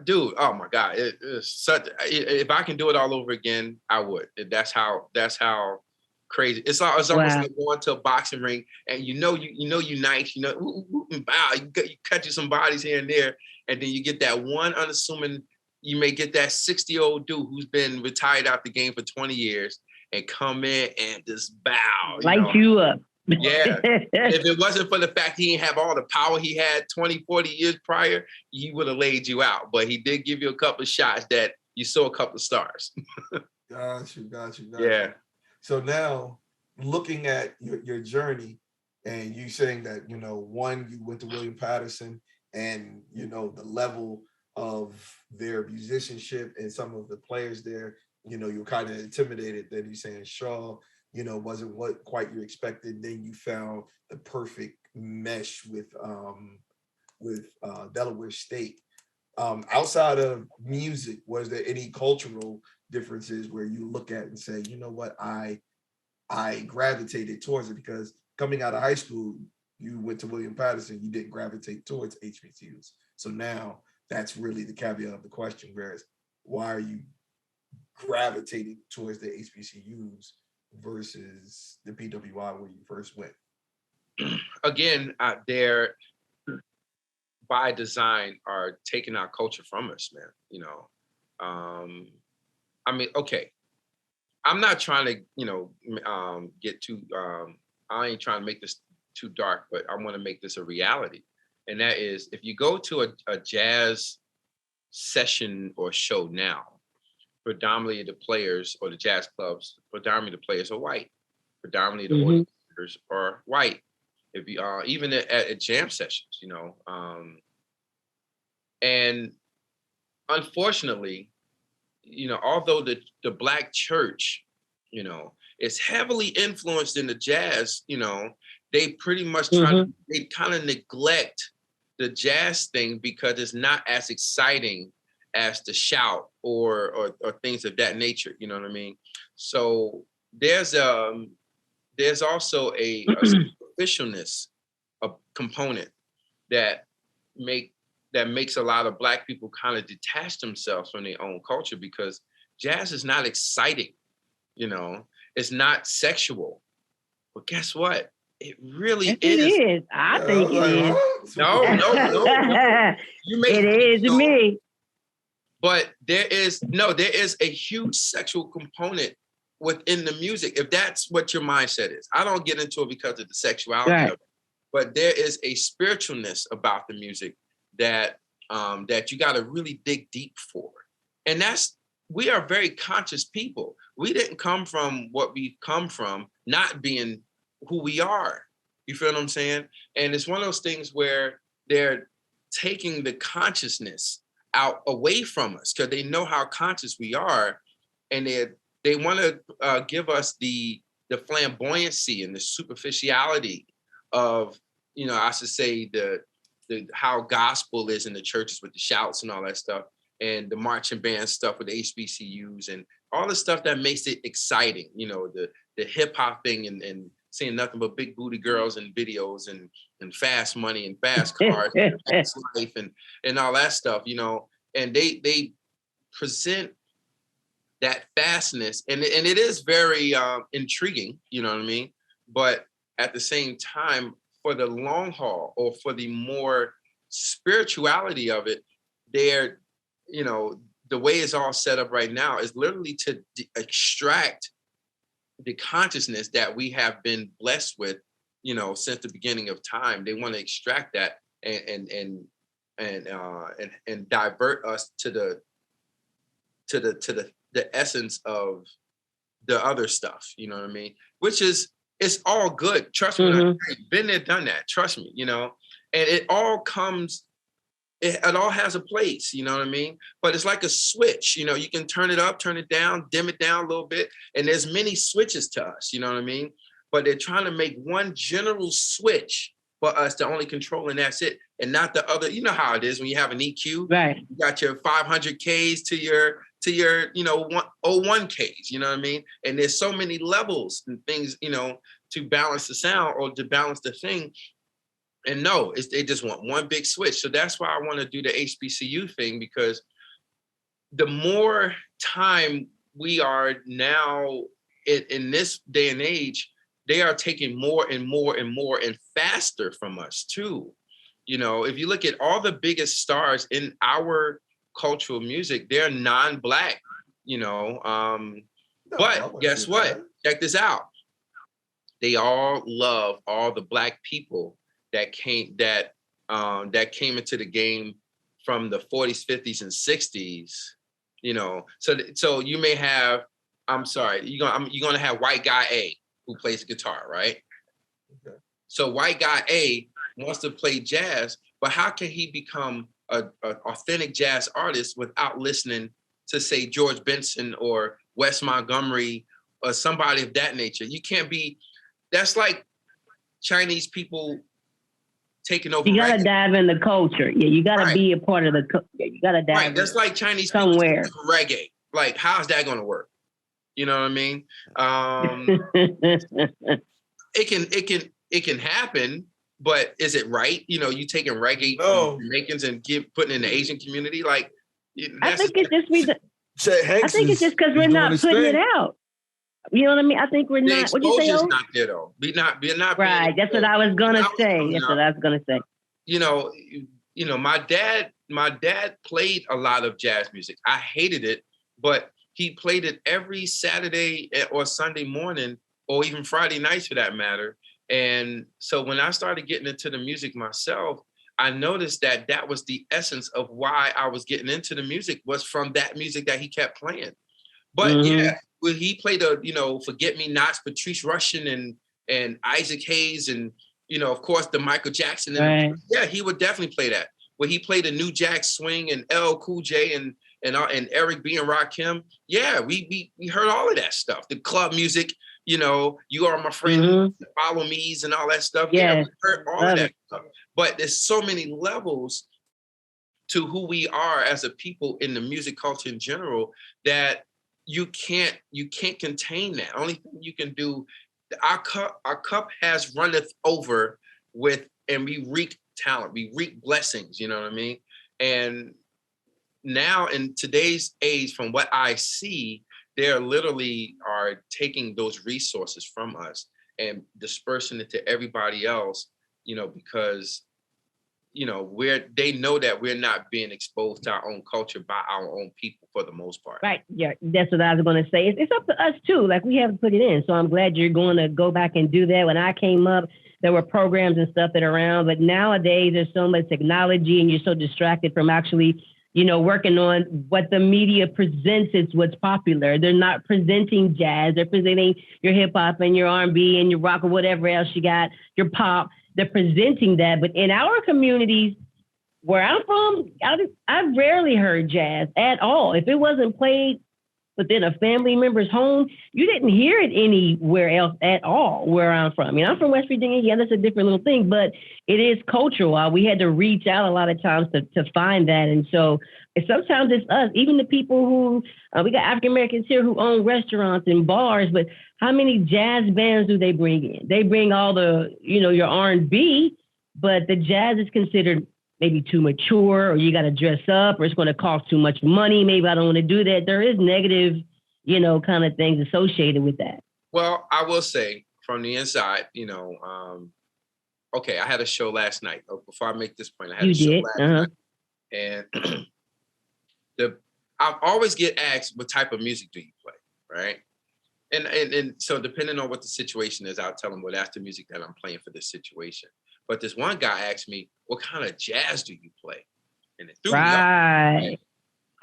Dude, oh my God, it's such. If I can do it all over again, I would. That's how crazy. It's almost like going to a boxing ring, and you know you nice, you know, and bow. You cut you some bodies here and there, and then you get that one unassuming. You may get that 60-year-old dude who's been retired out the game for 20 years, and come in and just bow. Light you up. Yeah. If it wasn't for the fact he didn't have all the power he had 20, 40 years prior, he would have laid you out. But he did give you a couple of shots that you saw a couple of stars. Got you. Yeah. So now, looking at your journey, and you saying that, you went to William Patterson, and, the level of their musicianship and some of the players there, you were kind of intimidated. Then you're saying Shaw, wasn't what quite you expected. Then you found the perfect mesh with Delaware State. Outside of music, was there any cultural differences where you look at and say, you know what, I gravitated towards it? Because coming out of high school, you went to William Patterson, you didn't gravitate towards HBCUs. So now that's really the caveat of the question, whereas why are you gravitating towards the HBCUs versus the PWI where you first went? Again, they're by design are taking our culture from us, man. I mean, okay, I'm not trying to, get too, I ain't trying to make this too dark, but I want to make this a reality. And that is, if you go to a jazz session or show now, predominantly the players or the jazz clubs, predominantly the players are white. Predominantly the audience are white. If you even at jam sessions, and unfortunately, although the Black church, is heavily influenced in the jazz, they pretty much they kind of neglect the jazz thing because it's not as exciting as the shout or things of that nature. You know what I mean? So there's also a superficialness component that makes a lot of Black people kind of detach themselves from their own culture, because jazz is not exciting, it's not sexual. But guess what? It really is. It is. I think it is. No. You make it is to me. But there is a huge sexual component within the music, if that's what your mindset is. I don't get into it because of the sexuality of it, but there is a spiritualness about the music that you got to really dig deep for. And we are very conscious people. We didn't come from what we've come from not being who we are. You feel what I'm saying? And it's one of those things where they're taking the consciousness away from us because they know how conscious we are, and they want to give us the flamboyancy and the superficiality of, I should say the how gospel is in the churches with the shouts and all that stuff, and the marching band stuff with the HBCUs and all the stuff that makes it exciting. The hip hop thing and seeing nothing but big booty girls and videos and fast money and fast cars and fast life and all that stuff, and they present that fastness, and it is very intriguing, you know what I mean? But at the same time, for the long haul or for the more spirituality of it, they're, the way it's all set up right now is literally to extract the consciousness that we have been blessed with, since the beginning of time. They want to extract that and divert us to the essence of the other stuff. You know what I mean? Which is, it's all good. Trust me, I've been there, done that. Trust me, and it all comes. It all has a place, you know what I mean? But it's like a switch, you can turn it up, turn it down, dim it down a little bit. And there's many switches to us, you know what I mean? But they're trying to make one general switch for us to only control, and that's it. And not the other, you know how it is when you have an EQ, right? You got your 500 Ks to your 101 Ks, you know what I mean? And there's so many levels and things, to balance the sound or to balance the thing. And no, they just want one big switch. So that's why I want to do the HBCU thing, because the more time we are now in this day and age, they are taking more and more and more and faster from us too. If you look at all the biggest stars in our cultural music, they're non-Black. No, but guess what? Check this out. They all love all the Black people that came into the game from the 40s, 50s, and 60s. You know, so you may have, you're gonna have white guy A who plays guitar, right? Okay. So white guy A wants to play jazz, but how can he become an authentic jazz artist without listening to, say, George Benson or Wes Montgomery or somebody of that nature? You can't be. That's like Chinese people taking over. You gotta dive in the culture. Yeah, you gotta be a part of the. You gotta dive. Right. That's like Chinese somewhere. People reggae. Like, how's that going to work? You know what I mean? It can happen, but is it right? You know, you taking reggae from Jamaicans and putting it in the Asian community. Like, I think it's just because we're not putting it out. You know what I mean? I think we're not. What you say? Not there though. We're not. Right. That's what I was gonna say. That's what I was gonna say. You know, my dad played a lot of jazz music. I hated it, but he played it every Saturday or Sunday morning, or even Friday nights for that matter. And so when I started getting into the music myself, I noticed that was the essence of why I was getting into the music, was from that music that he kept playing. But yeah, well, he played Forget Me Nots, Patrice Rushen and Isaac Hayes, and of course the Michael Jackson. And yeah, he would definitely play that. Where he played the New Jack Swing and LL Cool J and Eric B and Rakim. Yeah, we heard all of that stuff. The club music, You Are My Friend, Follow Me's and all that stuff. Yeah, we heard all of that stuff. But there's so many levels to who we are as a people in the music culture in general that you can't contain that. Only thing you can do, our cup has runneth over with, and we reap talent, we reap blessings, you know what I mean? And now in today's age, from what I see, they literally are taking those resources from us and dispersing it to everybody else, because they know that we're not being exposed to our own culture by our own people for the most part. Right. Yeah, that's what I was going to say. It's up to us too. Like, we have to put it in. So I'm glad you're going to go back and do that. When I came up, there were programs and stuff that are around, but nowadays there's so much technology and you're so distracted from actually, working on what the media presents is what's popular. They're not presenting jazz. They're presenting your hip hop and your R&B and your rock or whatever else you got, your pop. They're presenting that. But in our communities where I'm from, I've rarely heard jazz at all. If it wasn't played within a family member's home, you didn't hear it anywhere else at all where I'm from. I'm from West Virginia. Yeah, that's a different little thing, but it is cultural. We had to reach out a lot of times to find that. And so sometimes it's us, even the people who, we got African Americans here who own restaurants and bars, but how many jazz bands do they bring in? They bring all the, your R&B, but the jazz is considered maybe too mature, or you got to dress up, or it's going to cost too much money. Maybe I don't want to do that. There is negative, kind of things associated with that. Well, I will say from the inside, okay, I had a show last night. Before I make this point, I had a show last night. And I always get asked, what type of music do you play, right? And so depending on what the situation is, I'll tell them, well, that's the music that I'm playing for this situation. But this one guy asked me, what kind of jazz do you play? And it threw me off. I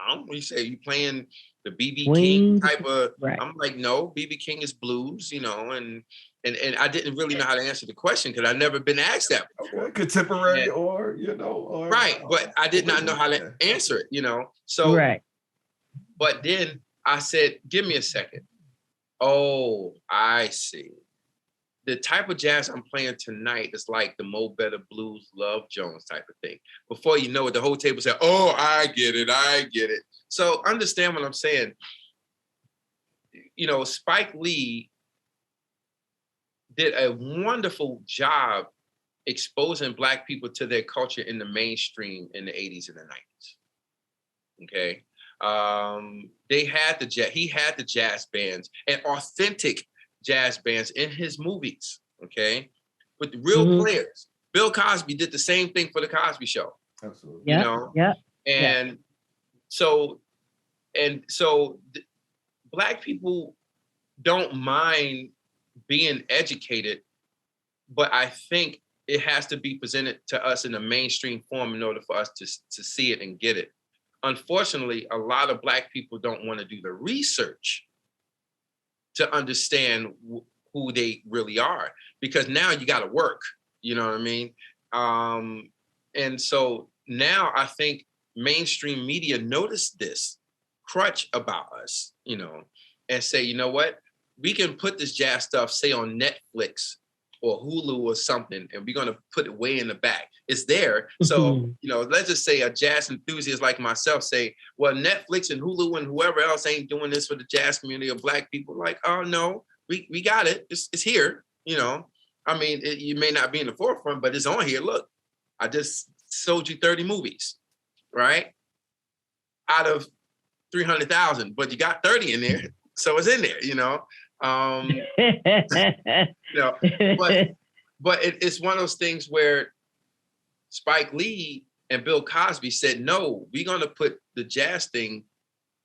don't know, you say, you playing the B.B. King type of, I'm like, no, B.B. King is blues, and I didn't really know how to answer the question because I've never been asked that before. Contemporary right, but I did not know how to answer it, So, but then I said, give me a second. Oh, I see. The type of jazz I'm playing tonight is like the Mo Better Blues, Love Jones type of thing. Before you know it, the whole table said, oh, I get it. So understand what I'm saying. Spike Lee did a wonderful job exposing Black people to their culture in the mainstream in the 80s and the 90s. Okay. He had the jazz bands and authentic jazz bands in his movies, okay, with real players. Bill Cosby did the same thing for the Cosby Show. Absolutely. And so Black people don't mind being educated, but I think it has to be presented to us in a mainstream form in order for us to see it and get it. Unfortunately, a lot of Black people don't want to do the research to understand who they really are, because now you got to work, you know what I mean? And so now I think mainstream media noticed this crutch about us, you know, and say, you know what, we can put this jazz stuff, say on Netflix or Hulu or something, and we're gonna put it way in the back. It's there. So, you know, let's just say a jazz enthusiast like myself say, well, Netflix and Hulu and whoever else ain't doing this for the jazz community of Black people. Like, oh no, we got it. It's here, you know. I mean, you may not be in the forefront, but it's on here. Look, I just sold you 30 movies, right? Out of 300,000, but you got 30 in there. So it's in there, you know. You know, but it's one of those things where Spike Lee and Bill Cosby said, no, we're going to put the jazz thing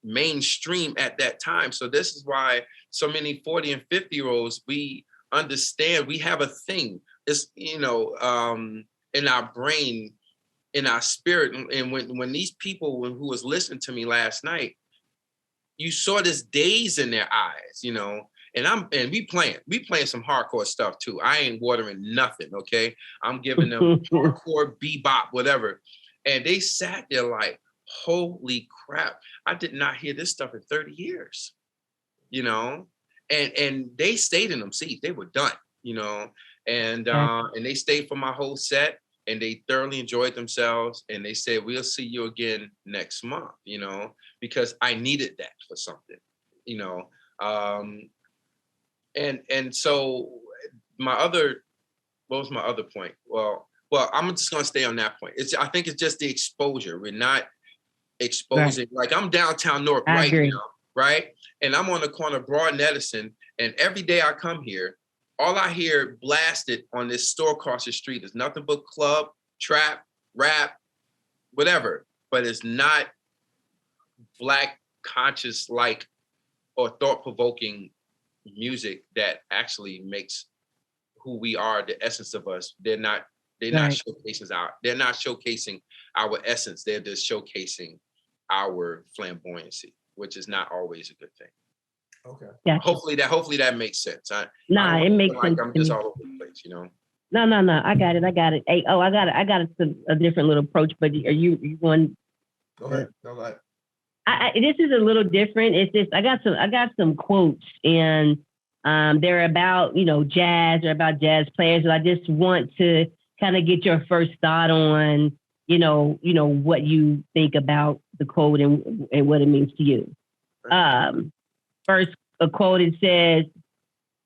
mainstream at that time. So this is why so many 40 and 50-year-olds, we understand we have a thing. It's, you know, in our brain, in our spirit. And when these people who was listening to me last night, you saw this daze in their eyes, you know. And we playing some hardcore stuff too. I ain't watering nothing, okay? I'm giving them hardcore, bebop, whatever. And they sat there like, holy crap, I did not hear this stuff in 30 years, you know? And they stayed in them seats. They were done, you know? And they stayed for my whole set, and they thoroughly enjoyed themselves. And they said, we'll see you again next month, you know? Because I needed that for something, you know? And so what was my other point? Well, I'm just gonna stay on that point. I think it's just the exposure. We're not exposing, right. Like I'm downtown North right now, right? And I'm on the corner of Broad and Edison, and every day I come here, all I hear blasted on this store across the street is nothing but club, trap, rap, whatever. But it's not Black conscious like or thought-provoking music that actually makes who we are, the essence of us. They're not showcasing our essence. They're just showcasing our flamboyancy, which is not always a good thing. Okay. Yeah. Hopefully that makes sense. It makes sense. I'm just all over the place, you know. No. I got it. Hey, I got a different little approach, but are you going? Go ahead. No, go ahead. This is a little different. It's just I got some quotes, and they're about, you know, jazz or about jazz players. And I just want to kind of get your first thought on, you know what you think about the quote and what it means to you. First, a quote, it says,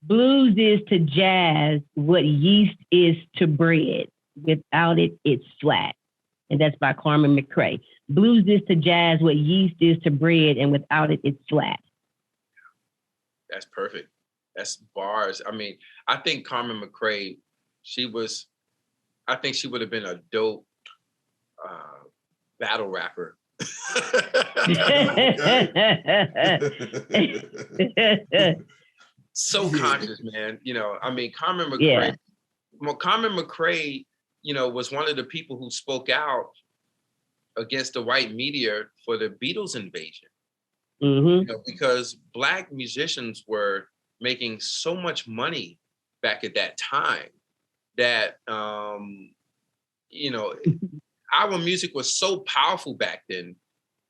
"Blues is to jazz what yeast is to bread. Without it, it's flat." And that's by Carmen McRae. Blues is to jazz what yeast is to bread, and without it, it's flat. That's perfect. That's bars. I mean, I think Carmen McRae, I think she would have been a dope battle rapper. So conscious, man. You know, I mean, Carmen McRae. Yeah. Well, Carmen McRae, you know, was one of the people who spoke out against the white media for the Beatles invasion. You know, because Black musicians were making so much money back at that time that, you know, our music was so powerful back then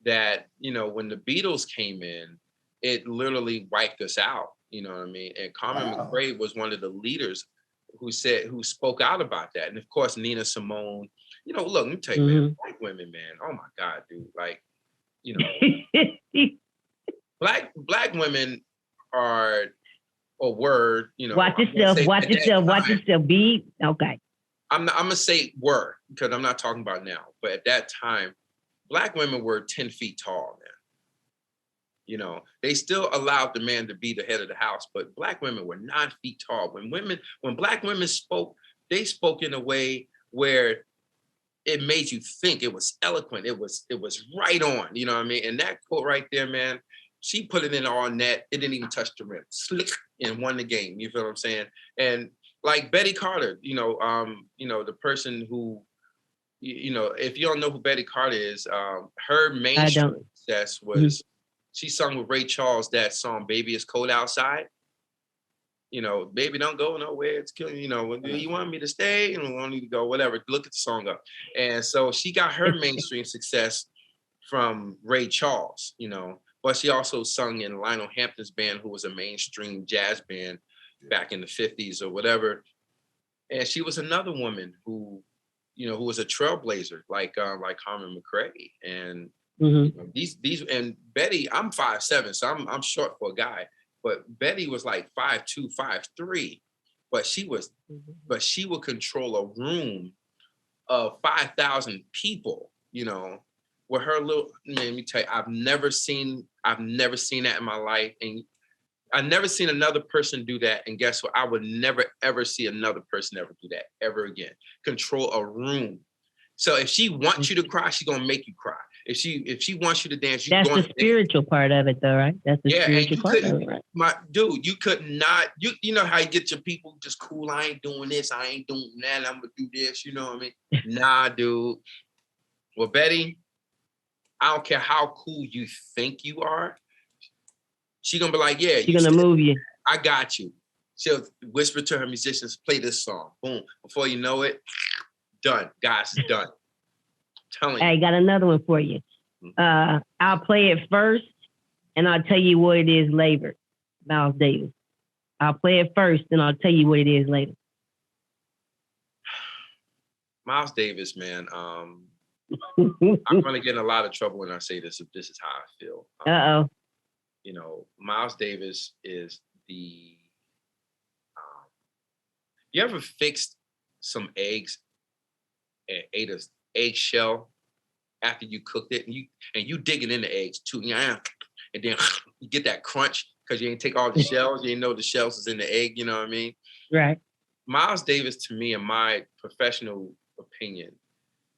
that, you know, when the Beatles came in, it literally wiped us out, you know what I mean? And Carmen McRae was one of the leaders who spoke out about that. And of course, Nina Simone, you know, look, let me tell you, man, Black women, man, oh my God, dude, like, you know, black women are, or were, you know. Watch yourself, be, okay. I'm gonna say were, because I'm not talking about now, but at that time, Black women were 10 feet tall, man. You know, they still allowed the man to be the head of the house, but Black women were 9 feet tall. When Black women spoke, they spoke in a way where it made you think. It was eloquent. It was right on, you know what I mean? And that quote right there, man, she put it in all net. It didn't even touch the rim. Slick, and won the game. You feel what I'm saying? And like Betty Carter, the person who, if you don't know who Betty Carter is, her mainstream success was she sung with Ray Charles that song "Baby It's Cold Outside." Baby, don't go nowhere. It's killing you want me to stay and want me to go, whatever. Look at the song up. And so she got her mainstream success from Ray Charles, but she also sung in Lionel Hampton's band, who was a mainstream jazz band back in the 50s or whatever. And she was another woman who was a trailblazer, like Carmen McRae. And these and Betty, I'm 5'7", so I'm short for a guy. But Betty was like 5'2", 5'3", but she would control a room of 5,000 people, with her little. Let me tell you, I've never seen that in my life, and I've never seen another person do that. And guess what? I would never ever see another person ever do that ever again. Control a room. So if she wants you to cry, she's gonna make you cry. If she wants you to dance, that's the spiritual part of it, though, right? That's the spiritual part of it, right? My dude, you could not. You know how you get your people just cool. I ain't doing this. I ain't doing that. I'm gonna do this. You know what I mean? Nah, dude. Well, Betty, I don't care how cool you think you are. She gonna be like, yeah. She's gonna move you. I got you. She'll whisper to her musicians, play this song. Boom. Before you know it, done. Guys, it's done. Telling you. I got another one for you. I'll play it first, and I'll tell you what it is later. Miles Davis. I'll play it first, and I'll tell you what it is later. Miles Davis, man. I'm gonna get in a lot of trouble when I say this. If this is how I feel. Miles Davis is the. You ever fixed some eggs and ate an eggshell after you cooked it, and you digging in the eggs too, and then you get that crunch because you ain't take all the shells. You didn't know the shells is in the egg. You know what I mean? Right. Miles Davis, to me, in my professional opinion,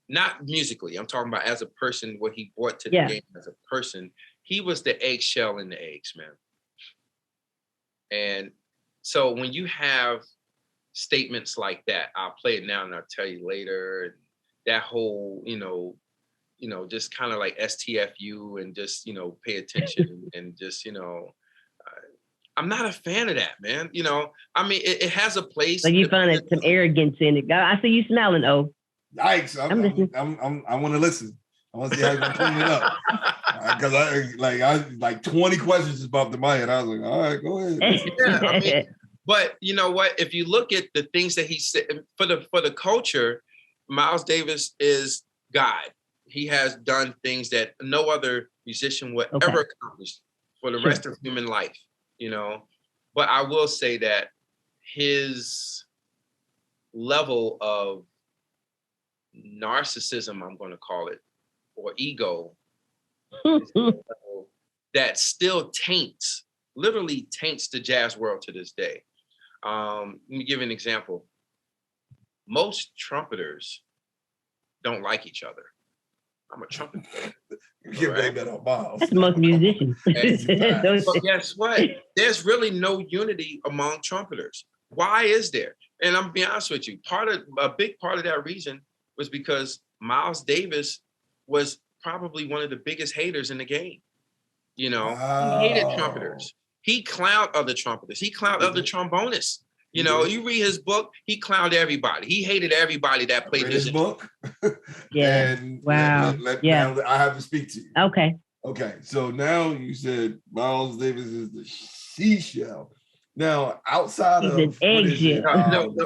not musically, I'm talking about as a person, what he brought to the game as a person, he was the eggshell in the eggs, man. And so when you have statements like that, I'll play it now and I'll tell you later, and that whole, just kind of like STFU and just, pay attention and just, I'm not a fan of that, man. I mean, it has a place. Like you find some arrogance in it. I see you smiling, oh. Yikes! I want to listen. I want to see how you're gonna clean it up. Because I like 20 questions just popped in my head. I was like, all right, go ahead. Yeah, I mean, but you know what? If you look at the things that he said for the culture, Miles Davis is God. He has done things that no other musician would ever accomplish for the rest of human life. But I will say that his level of narcissism, I'm going to call it, or ego, that still literally taints the jazz world to this day. Let me give you an example. Most trumpeters don't like each other. I'm a trumpeter. You're right? Better on Miles. That's most musicians. But guess what? There's really no unity among trumpeters. Why is there? And I'm being honest with you. A big part of that reason was because Miles Davis was probably one of the biggest haters in the game. He hated trumpeters. He clowned other trumpeters. He clowned other trombonists. You read his book, he clowned everybody. He hated everybody that played his book. Yeah. And wow. Now I have to speak to you. Okay. So now you said Miles Davis is the seashell. Now, outside of an eggshell.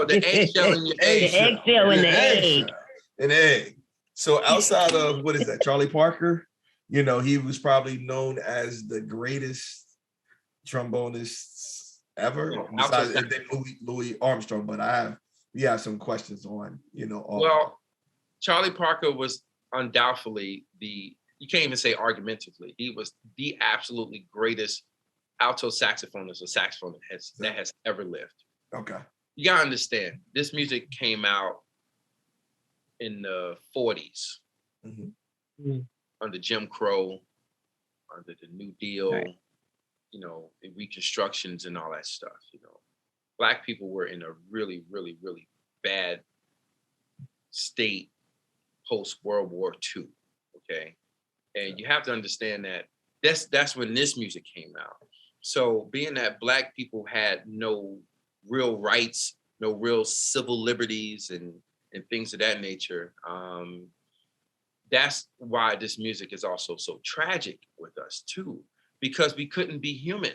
The eggshell in your egg. The eggshell in the egg. An egg. So outside of what is that, Charlie Parker? He was probably known as the greatest trombonist ever. Besides Louis Armstrong, but we have some questions on, Well, Charlie Parker was undoubtedly you can't even say argumentatively, he was the absolutely greatest alto saxophonist or saxophonist that has ever lived. Okay. You gotta understand, this music came out in the 40s under Jim Crow, under the New Deal. Right. reconstructions and all that stuff. Black people were in a really, really, really bad state post World War II. Okay, and you have to understand that that's when this music came out. So being that Black people had no real rights, no real civil liberties, and things of that nature. That's why this music is also so tragic with us too, because we couldn't be human.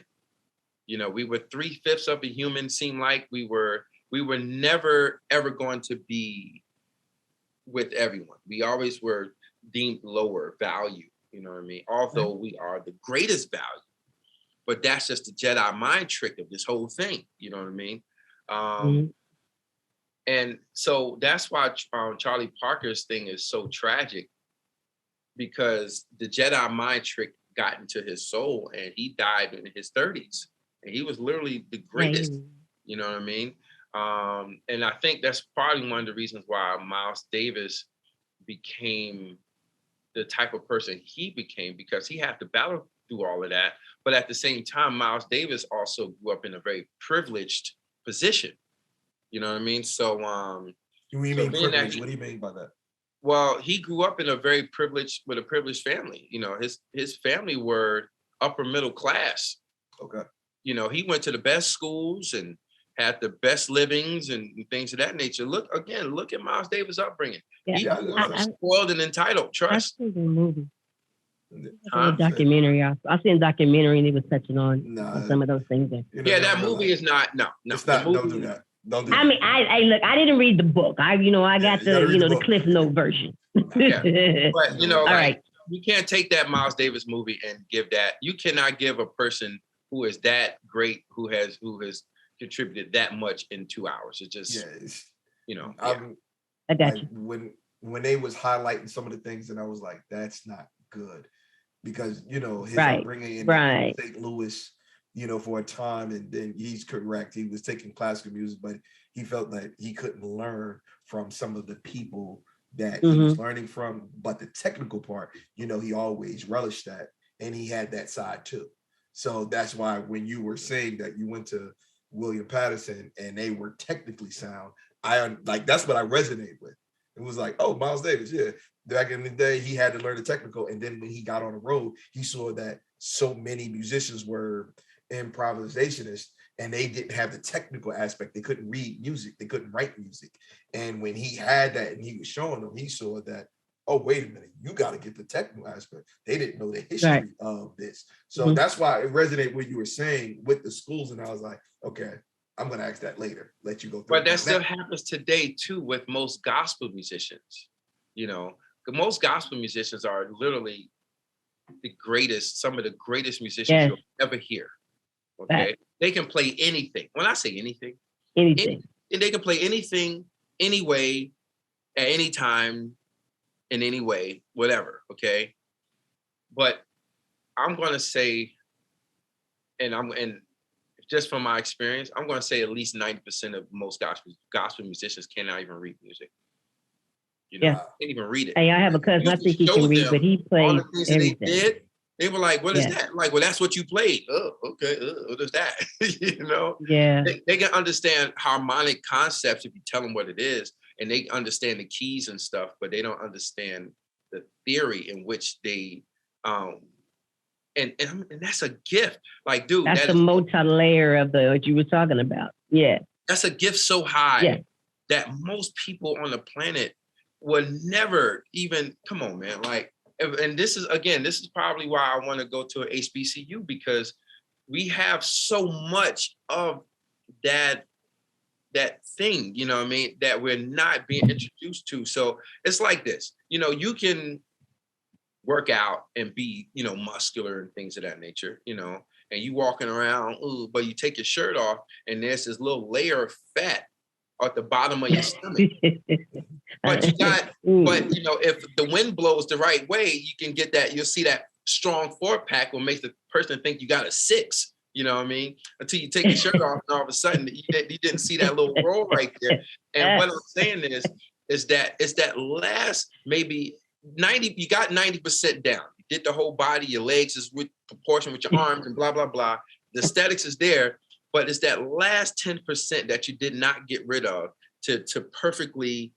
We were 3/5 of a human. Seemed like we were never ever going to be with everyone. We always were deemed lower value. You know what I mean? Although we are the greatest value, but that's just the Jedi mind trick of this whole thing. You know what I mean? And so that's why Charlie Parker's thing is so tragic, because the Jedi mind trick got into his soul and he died in his 30s. And he was literally the greatest, you know what I mean? And I think that's probably one of the reasons why Miles Davis became the type of person he became, because he had to battle through all of that. But at the same time, Miles Davis also grew up in a very privileged position. You know what I mean? So, what do you mean privilege? What do you mean by that? Well, he grew up in a very privileged family. His family were upper middle class. Okay. He went to the best schools and had the best livings and things of that nature. Look at Miles Davis' upbringing. Yeah, He was spoiled and entitled. Trust. I've seen the movie. A documentary. I seen a documentary and he was touching on some of those things there. That movie is not. No, it's not. Don't do that. Don't do that. I mean, look. I didn't read the book. I got the Cliff Note version. But all right. You can't take that Miles Davis movie and give that. You cannot give a person who is that great, who has contributed that much in 2 hours. It just, I got you. When they was highlighting some of the things, and I was like, that's not good, because his upbringing in St. Louis, for a time, and then he's correct. He was taking classical music, but he felt that he couldn't learn from some of the people that he was learning from. But the technical part, he always relished that, and he had that side too. So that's why when you were saying that you went to William Patterson and they were technically sound, that's what I resonate with. It was like, oh, Miles Davis, yeah. Back in the day, he had to learn the technical, and then when he got on the road, he saw that so many musicians were improvisationists and they didn't have the technical aspect. They couldn't read music, they couldn't write music. And when he had that and he was showing them, he saw that, oh, wait a minute, you got to get the technical aspect. They didn't know the history of this. So that's why it resonated what you were saying with the schools. And I was like, okay, I'm going to ask that later, let you go through. But that still happens today too with most gospel musicians. Most gospel musicians are literally some of the greatest musicians you'll ever hear. Okay. They can play anything. When I say anything, and they can play anything, any way, at any time, in any way, whatever. Okay. But I'm going to say, and just from my experience, I'm going to say at least 90% of most gospel musicians cannot even read music. Can't even read it. Hey, I have a cousin. I think he can read, but he played all the things everything. That they did. They were like, "What is that?" Like, well, that's what you played. Oh, okay. What is that? Yeah. They can understand harmonic concepts if you tell them what it is, and they understand the keys and stuff, but they don't understand the theory in which they and that's a gift. Like, dude, that's the multi-layer of what you were talking about. Yeah. That's a gift so high that most people on the planet will never even, come on, man. Like, and this is probably why I want to go to an HBCU, because we have so much of that thing, you know what I mean, that we're not being introduced to. So it's like this, you can work out and be, muscular and things of that nature, and you walking around, but you take your shirt off and there's this little layer of fat at the bottom of your stomach. But if the wind blows the right way, you can get that, you'll see that strong 4-pack will make the person think you got a 6, you know what I mean? Until you take your shirt off and all of a sudden you didn't see that little roll right there. And what I'm saying is that it's that last maybe 90, you got 90% down. You did the whole body, your legs is with proportion with your arms and blah, blah, blah. The aesthetics is there, but it's that last 10% that you did not get rid of to perfectly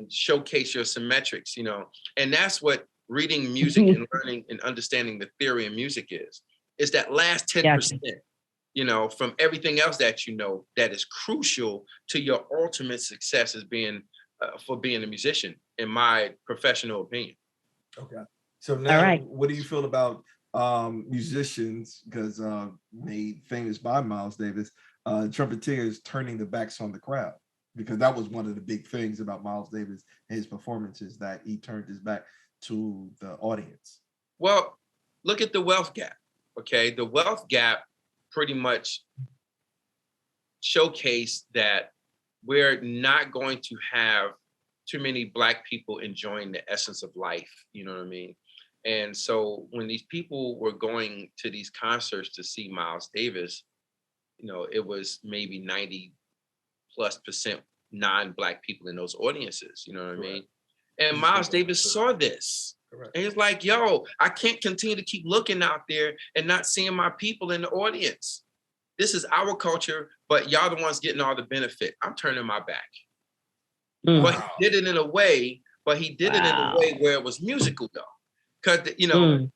showcase your symmetrics, you know. And that's what reading music and learning and understanding the theory of music is. It's that last 10%, you know, from everything else that you know that is crucial to your ultimate success as being for being a musician, in my professional opinion. Okay. So now, what do you feel about musicians, because made famous by Miles Davis, trumpeters turning their backs on the crowd? Because that was one of the big things about Miles Davis and his performances, that he turned his back to the audience. Well, look at the wealth gap. Okay, the wealth gap pretty much showcased that we're not going to have too many Black people enjoying the essence of life, you know what I mean? And so when these people were going to these concerts to see Miles Davis, you know, it was maybe 90+% non-Black people in those audiences, you know what I mean? And Miles Davis saw this. And he's like, yo, I can't continue to keep looking out there and not seeing my people in the audience. This is our culture, but y'all the ones getting all the benefit. I'm turning my back. But he did it in a way, where it was musical though. Because, you know,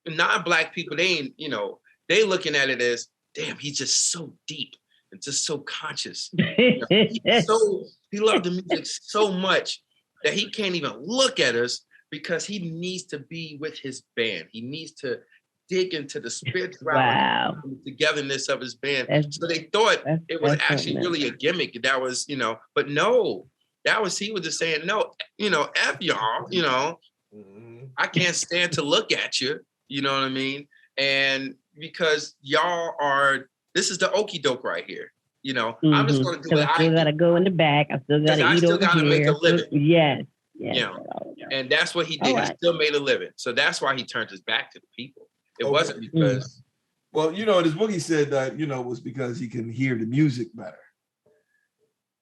non-Black people, they ain't, you know, they looking at it as, damn, he's just so deep and just so conscious. You know, he loved the music so much that he can't even look at us, because he needs to be with his band. He needs to dig into the spirituality and the togetherness of his band. So they thought it was actually really a gimmick. That was, you know, but no, he was just saying, no, you know, F y'all, you know, I can't stand to look at you, you know what I mean? And because y'all are, this is the okie doke right here. You know, I'm just going to do it. I still got to go in the back. I still got to eat over here. Make a living. Yes. You know, and that's what he did. He still made a living. So that's why he turned his back to the people. It wasn't because. Well, you know, this boogie said that, you know, it was because he can hear the music better.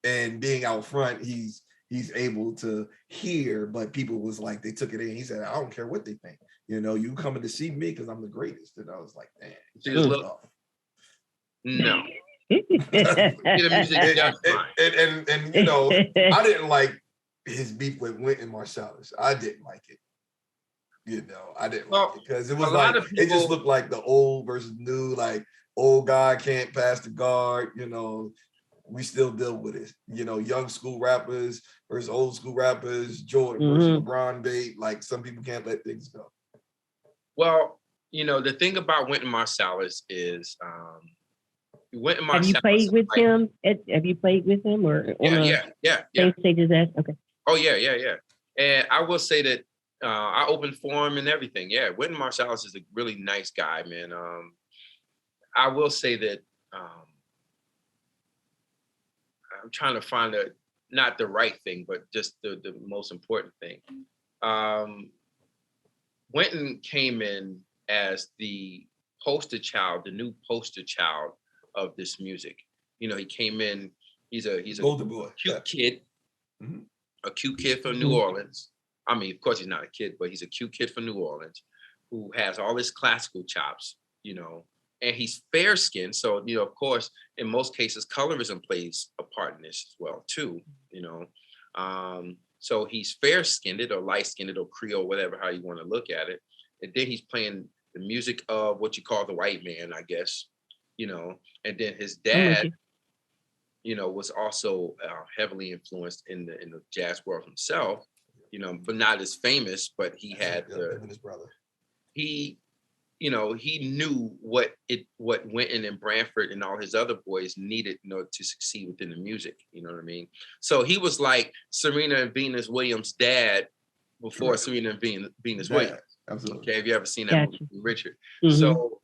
And being out front, he's able to hear, but people was like, they took it in. He said, I don't care what they think. You know, you coming to see me because I'm the greatest. And I was like, man. No. And you know, I didn't like his beef with Wynton Marsalis. I didn't like it. You know, I didn't like it because it was like, it just looked like the old versus new, like old guy can't pass the guard, you know, we still deal with it. You know, young school rappers versus old school rappers, Jordan versus LeBron bait, like some people can't let things go. Well, you know, the thing about Wynton Marsalis is, Wynton Marsalis. Have you played with him? Have you played with him or? Yeah. Same stage as that? Okay. Oh, yeah. And I will say that I opened for him and everything. Yeah, Wynton Marsalis is a really nice guy, man. I will say that I'm trying to find not the right thing, but just the most important thing. Wynton came in as the poster child, the new poster child of this music. You know, he came in, he's a cute kid. A cute kid from New Orleans. I mean, of course he's not a kid, but he's a cute kid from New Orleans who has all his classical chops, you know, and he's fair skinned. So, you know, of course, in most cases, colorism plays a part in this as well, too, you know. So he's fair skinned or light skinned or Creole, whatever, how you want to look at it. And then he's playing the music of what you call the white man, I guess, you know, and then his dad, you know, was also heavily influenced in the jazz world himself, you know, but not as famous, but he had his brother. He, you know, he knew what Wynton and Branford and all his other boys needed, you know, to succeed within the music, you know what I mean? So he was like Serena and Venus Williams' dad before Serena and Venus Williams. Absolutely. Okay, have you ever seen that movie, Richard? So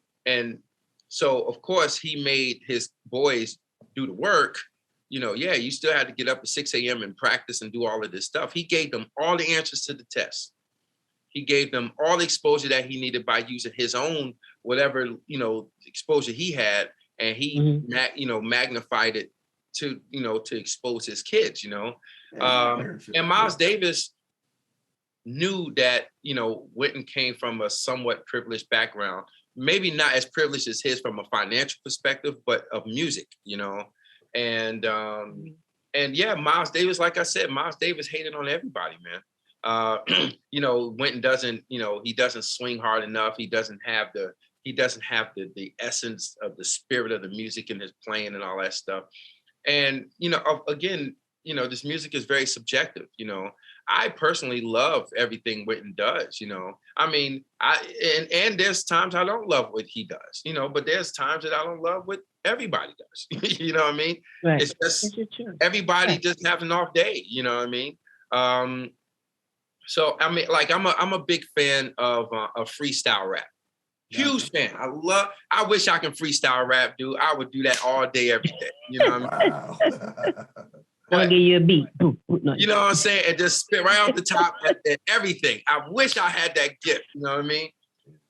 of course he made his boys do the work. You know, yeah, you still had to get up at 6 a.m. and practice and do all of this stuff. He gave them all the answers to the test. He gave them all the exposure that he needed by using his own, whatever, you know, exposure he had. And he, you know, magnified it to, you know, to expose his kids, you know. And Miles Davis, knew that, you know, Wynton came from a somewhat privileged background, maybe not as privileged as his from a financial perspective, but of music, you know. And yeah, Miles Davis, like I said, Miles Davis hated on everybody, man. You know, Wynton doesn't, you know, he doesn't swing hard enough. He doesn't have the essence of the spirit of the music in his playing and all that stuff. And, you know, again, you know, this music is very subjective, you know. I personally love everything Wynton does, you know. I mean, and there's times I don't love what he does, you know, but there's times that I don't love what everybody does. You know what I mean? Right. It's just everybody just have an off day, you know what I mean? So I mean, like I'm a big fan of freestyle rap. Huge fan. I wish I can freestyle rap, dude. I would do that all day, every day. You know what I mean? I'll give you a beat. You know what I'm saying? And just spit right off the top at everything. I wish I had that gift. You know what I mean?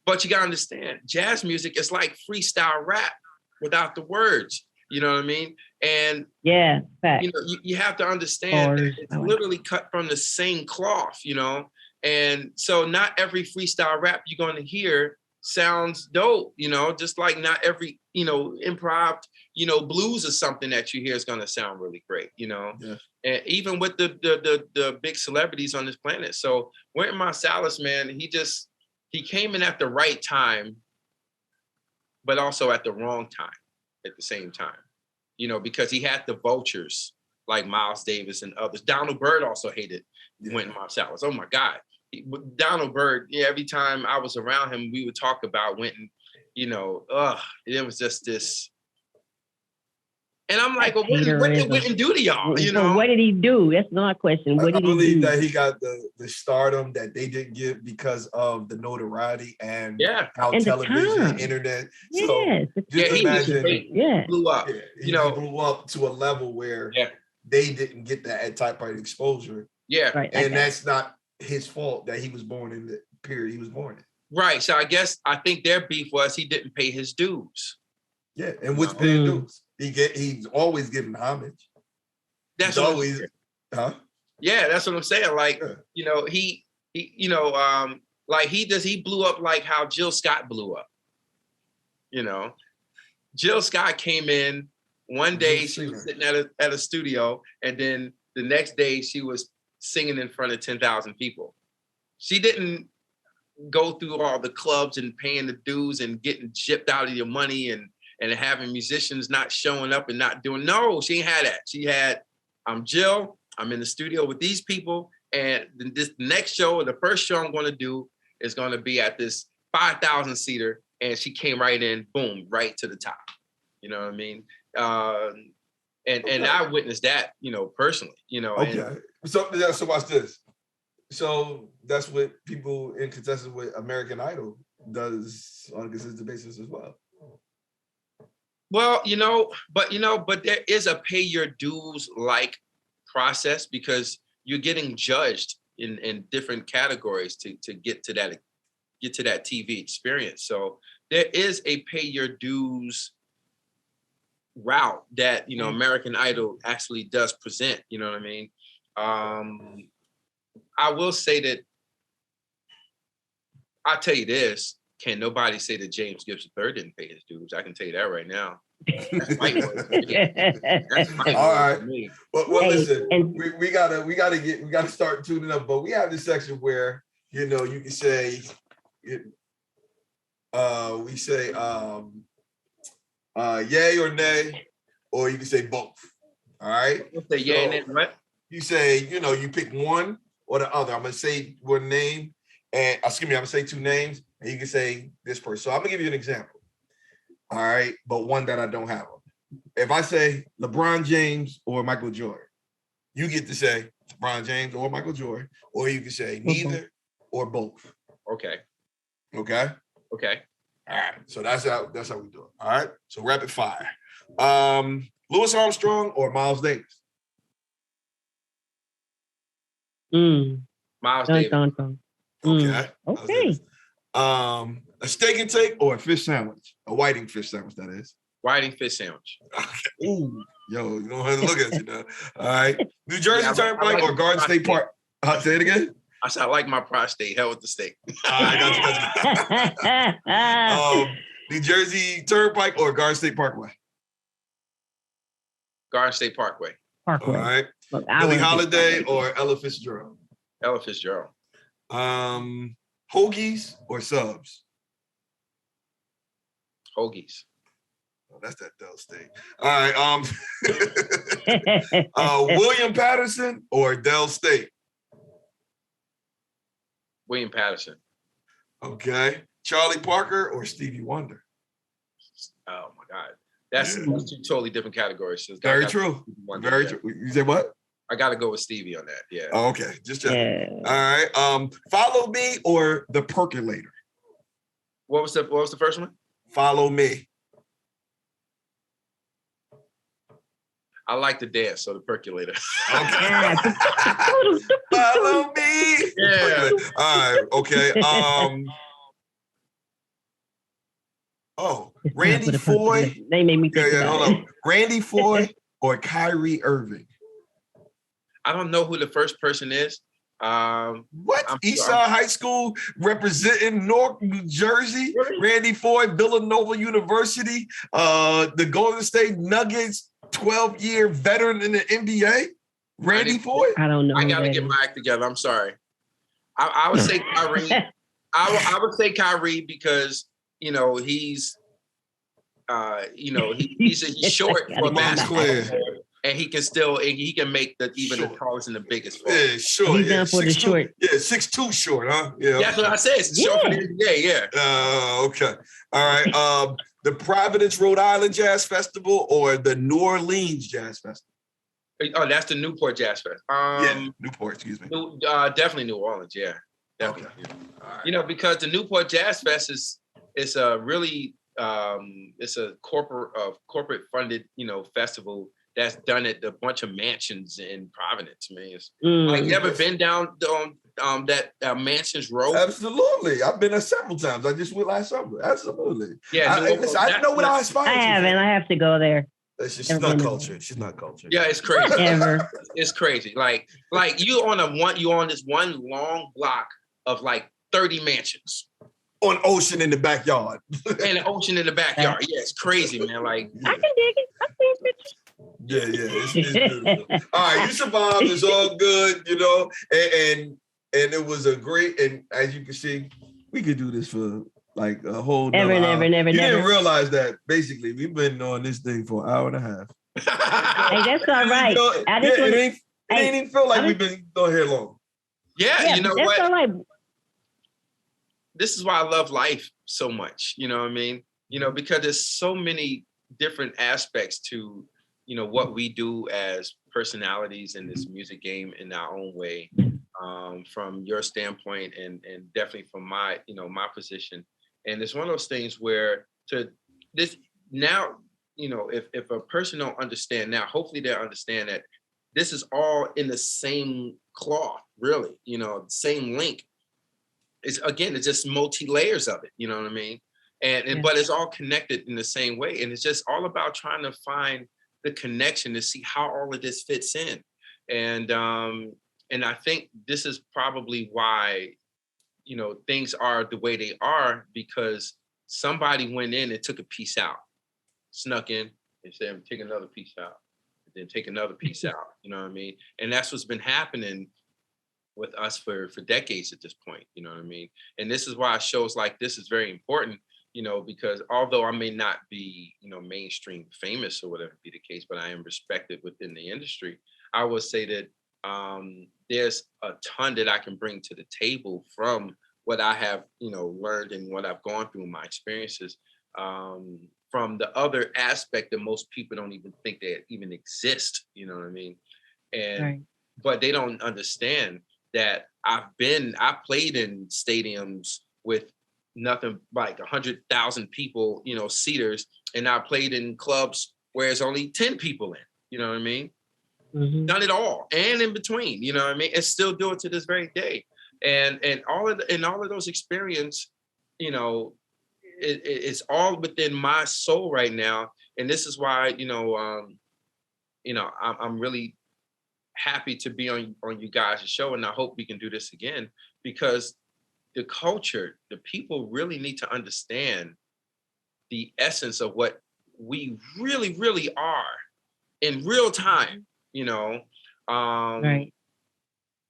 But you gotta understand, jazz music is like freestyle rap without the words. You know what I mean? And yeah, fact. You know, you have to understand that it's literally cut from the same cloth. You know, and so not every freestyle rap you're going to hear sounds dope. You know, just like not every, you know, improv, you know, blues or something that you hear is going to sound really great, you know. Yeah. And even with the big celebrities on this planet. So Wynton Marsalis, man, he came in at the right time, but also at the wrong time at the same time, you know, because he had the vultures like Miles Davis and others. Donald Byrd also hated Wynton Marsalis. Oh my God. Donald Byrd, yeah, every time I was around him, we would talk about Wynton, you know, it was just this. And I'm like, well, what did Wynton do to y'all? You know, what did he do? That's my question. What did he do? I believe that he got the stardom that they didn't get because of the notoriety and how and television, internet. Yes. So just imagine, he blew up. Yeah, you know, blew up to a level where they didn't get that type of exposure. Yeah, right. And that's not his fault that he was born in the period he was born in. Right. So I think their beef was he didn't pay his dues. Yeah, and what's paying dues? He's always giving homage. That's always, yeah, that's what I'm saying. Like, you know, he you know, like he blew up like how Jill Scott blew up. You know, Jill Scott came in one day, she was sitting at a studio, and then the next day she was singing in front of 10,000 people. She didn't go through all the clubs and paying the dues and getting gypped out of your money and having musicians not showing up and not doing. No, she ain't had that. She had, I'm Jill, I'm in the studio with these people, and this next show, or the first show I'm going to do is going to be at this 5,000 seater, and she came right in, boom, right to the top. You know what I mean? And I witnessed that, you know, personally, you know. Okay. So watch this. So that's what people in contestants with American Idol does on a consistent basis as well. Well, but there is a pay your dues like process because you're getting judged in different categories to get to that TV experience. So there is a pay your dues route that, you know, American Idol actually does present. You know what I mean? I will say that I'll tell you this. Can nobody say that James Gibbs III didn't pay his dues? I can tell you that right now. That's my word. All right. Well, listen. We gotta start tuning up. But we have this section where, you know, you can say, we say yay or nay, or you can say both. All right. Say yay and nay, what? You say, you know, you pick one or the other. I'm gonna say one name, and I'm gonna say two names. And you can say this person. So I'm gonna give you an example. All right, but one that I don't have. If I say LeBron James or Michael Jordan, you get to say LeBron James or Michael Jordan, or you can say neither or both. Okay. Okay. Okay. All right. So that's how we do it. All right. So rapid fire. Louis Armstrong or Miles Davis? Miles Davis. Okay. Okay. A steak and take or a fish sandwich? A whiting fish sandwich, that is. Whiting fish sandwich. Okay. Ooh, yo, you don't have to look at you now. All right. New Jersey Turnpike or Garden State Park? Say it again. I said, I like my prostate. Hell with the state. New Jersey Turnpike or Garden State Parkway? Garden State Parkway. All right. Look, Billie Holiday or Ella Fitzgerald? Ella Fitzgerald. Hoagies or subs? Hoagies. Oh, that's that Del State. All right. William Patterson or Del State? William Patterson. Okay. Charlie Parker or Stevie Wonder? Oh my God. That's two totally different categories. So very true. Very true. You say what? I got to go with Stevie on that. Yeah. Oh, okay. Just checking. All right. Follow Me or The Percolator? What was the first one? Follow Me. I like to dance, so The Percolator. Okay. Follow Me. Yeah. All right. Okay. Randy Foy. They made me think hold on. Randy Foy or Kyrie Irving? I don't know who the first person is. What? Eastside High School representing Newark, New Jersey. Really? Randy Foy, Villanova University. The Golden State Nuggets, 12-year veteran in the NBA. Randy Foy? I don't know. I got to get my act together. I'm sorry. I would say Kyrie. I would say Kyrie because he's he's short for basketball, and he can make even the tallest and the biggest. Yeah, sure. He's down for the short. Yeah, 6'2" short, huh? Yeah. That's what I said. It's short for the NBA. Yeah. Okay. All right. The Providence, Rhode Island Jazz Festival or the New Orleans Jazz Festival? Oh, that's the Newport Jazz Fest. Newport. Excuse me. Definitely New Orleans. Yeah. Definitely. Okay. Yeah. Right. Because the Newport Jazz Fest is a really it's a corporate funded festival that's done at a bunch of mansions in Providence, man. Like, you ever been down that Mansions Road? Absolutely, I've been there several times. I just went last summer. Absolutely. Yeah, I know what I aspire to. I haven't. I have to go there. She's not cultured. She's not cultured. Yeah, it's crazy. It's crazy. Like you on this one long block of like 30 mansions. On ocean in the backyard. And an ocean in the backyard. Yeah, it's crazy, man. Like, I can dig it. I see pictures. Yeah, it's beautiful. All right, you survived. It's all good, and it was a great. And as you can see, we could do this for like a whole never. You didn't realize that basically we've been on this thing for an hour and a half. Hey, that's all right. It ain't even feel like we've been on here long. Yeah, you know that's what? All right. This is why I love life so much. You know what I mean? Because there's so many different aspects to, what we do as personalities in this music game in our own way, from your standpoint and definitely from my, my position. And it's one of those things where if a person don't understand now, hopefully they'll understand that this is all in the same cloth, really, same link. It's just multi-layers of it, you know what I mean? But it's all connected in the same way. And it's just all about trying to find the connection to see how all of this fits in. And I think this is probably why, things are the way they are, because somebody went in and took a piece out, snuck in and said, take another piece out, and then take another piece out, you know what I mean? And that's what's been happening with us for decades at this point, you know what I mean? And this is why shows like this is very important, because although I may not be, mainstream famous or whatever be the case, but I am respected within the industry, I would say that there's a ton that I can bring to the table from what I have, learned and what I've gone through in my experiences, from the other aspect that most people don't even think that even exist, you know what I mean? And but they don't understand that I played in stadiums with nothing like 100,000 people, seaters, and I played in clubs where it's only 10 people in, you know what I mean? Mm-hmm. Done it all and in between, you know what I mean? And still do it to this very day. And all of those experience, it's all within my soul right now. And this is why, I'm really happy to be on you guys' show, and I hope we can do this again, because the culture, the people really need to understand the essence of what we really, really are in real time, you know. Right.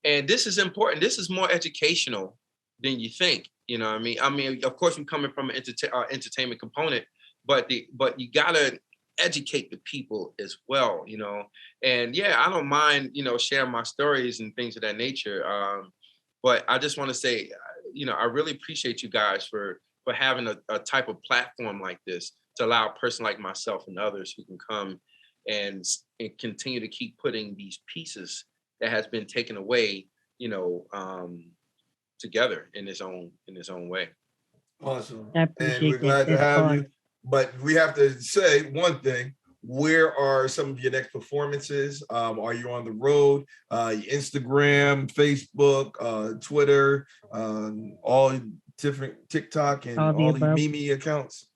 And this is important. This is more educational than you think. You know what I mean? I mean, of course, we're coming from an entertainment component, but you gotta educate the people as well, you know. And yeah, I don't mind, you know, sharing my stories and things of that nature. But I just want to say, you know, I really appreciate you guys for having a type of platform like this to allow a person like myself and others who can come and continue to keep putting these pieces that has been taken away, you know, together in its own way. Awesome. I appreciate and we're glad to have fun. you. But we have to say one thing. Where are some of your next performances? Are you on the road? Instagram, Facebook, Twitter, all different TikTok and all these Mimi accounts?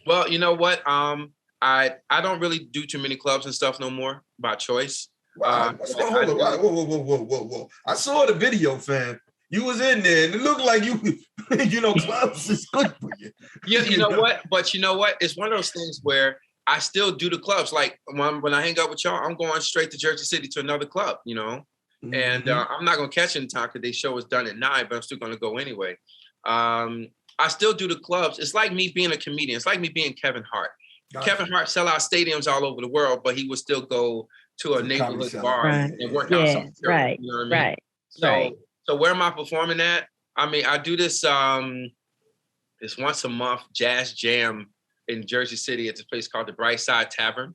Well, you know what? I don't really do too many clubs and stuff no more by choice. Wow. Hold on. Whoa. I saw the video, fam. You was in there and it looked like you know, clubs is good for you. Yeah, you know what? But you know what? It's one of those things where I still do the clubs. Like when I hang out with y'all, I'm going straight to Jersey City to another club, you know? Mm-hmm. And I'm not going to catch it in time because their show is done at 9, but I'm still going to go anyway. I still do the clubs. It's like me being a comedian. It's like me being Kevin Hart. Gotcha. Kevin Hart sell out stadiums all over the world, but he would still go to a neighborhood bar and work out some material. Right, you know what I mean? So where am I performing at? I mean, I do this this once a month jazz jam in Jersey City at this place called the Bright Side Tavern.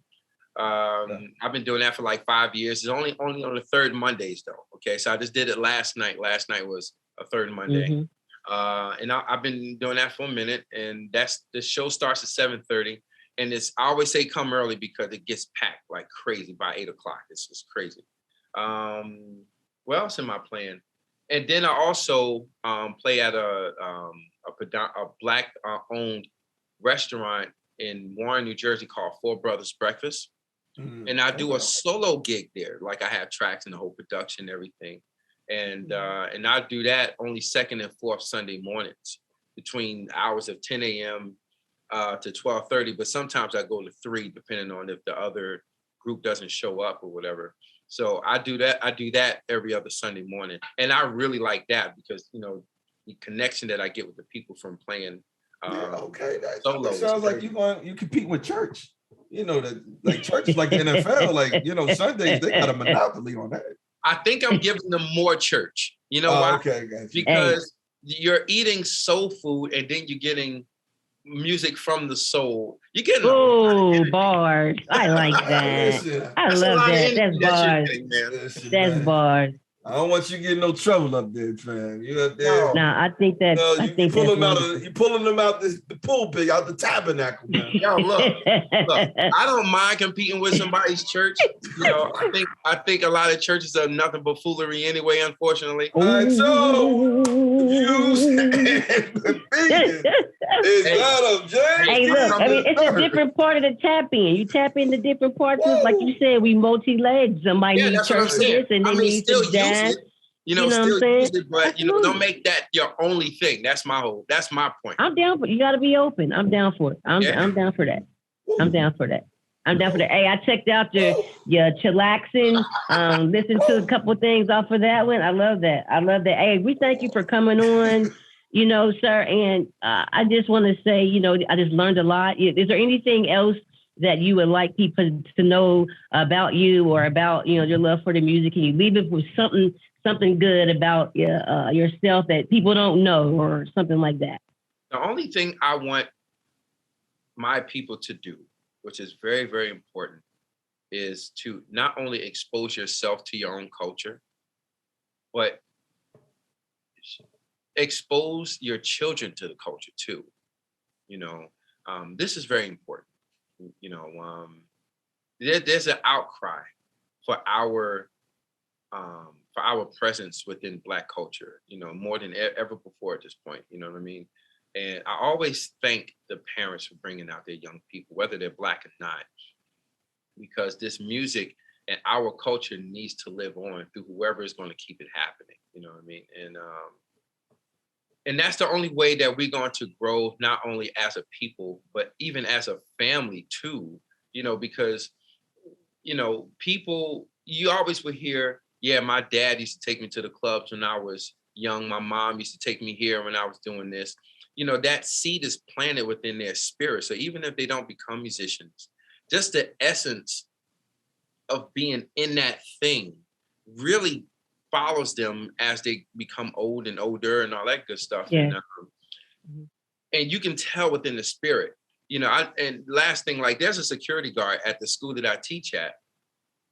I've been doing that for like 5 years. It's only on the third Mondays though. Okay, so I just did it last night. Last night was a third Monday. Mm-hmm. And I've been doing that for a minute, and the show starts at 7:30. And I always say come early because it gets packed like crazy by 8 o'clock. It's just crazy. What else am I playing? And then I also play at a Black owned restaurant in Warren, New Jersey called Four Brothers Breakfast. And I do a solo gig there. Like I have tracks and the whole production and everything. And I do that only second and fourth Sunday mornings between hours of 10 a.m. To 12:30. But sometimes I go to 3, depending on if the other group doesn't show up or whatever. So I do that every other Sunday morning. And I really like that because, you know, the connection that I get with the people from playing. That sounds like you compete with church. You know, that like church is like the NFL. Like, you know, Sundays they got a monopoly on that. I think I'm giving them more church. You know why? Okay, gotcha. Because you're eating soul food and then you're getting music from the soul. You get bars. I like that. I love that. That's bars. That's bars. I don't want you getting no trouble up there, fam. You up there? No, I think that. You pulling them out the pulpit, out the tabernacle, man. Yo, look, I don't mind competing with somebody's church. You know, I think a lot of churches are nothing but foolery anyway. Unfortunately. All right, so use and opinion is that of James. Hey, look, I mean, it's a different part of the tap in. You tap into different parts. Like you said, we multi-legged. Somebody needs church for this, and then needs to jazz. You know, still use it, but you know, don't make that your only thing. That's my point. I'm down for it. You got to be open. I'm down for it. I'm down for that. I'm down for that. Hey, I checked out your chillaxing. Listened to a couple of things off of that one. I love that. Hey, we thank you for coming on. You know, sir, and I just want to say, you know, I just learned a lot. Is there anything else that you would like people to know about you or about, you know, your love for the music? Can you leave it with something good about yourself that people don't know or something like that? The only thing I want my people to do, which is very, very important, is to not only expose yourself to your own culture, but expose your children to the culture too. You know, this is very important. You know, there's an outcry for our presence within Black culture, you know, more than ever before at this point. You know what I mean? And I always thank the parents for bringing out their young people, whether they're Black or not, because this music And our culture needs to live on through whoever is going to keep it happening. You know what I mean? And that's the only way that we're going to grow, not only as a people, but even as a family too, you know, because, you know, people, you always would hear, yeah, my dad used to take me to the clubs when I was young. My mom used to take me here when I was doing this. You know, that seed is planted within their spirit. So even if they don't become musicians, just the essence of being in that thing really follows them as they become old and older and all that good stuff. Yeah. And you can tell within the spirit, you know, and last thing, like there's a security guard at the school that I teach at,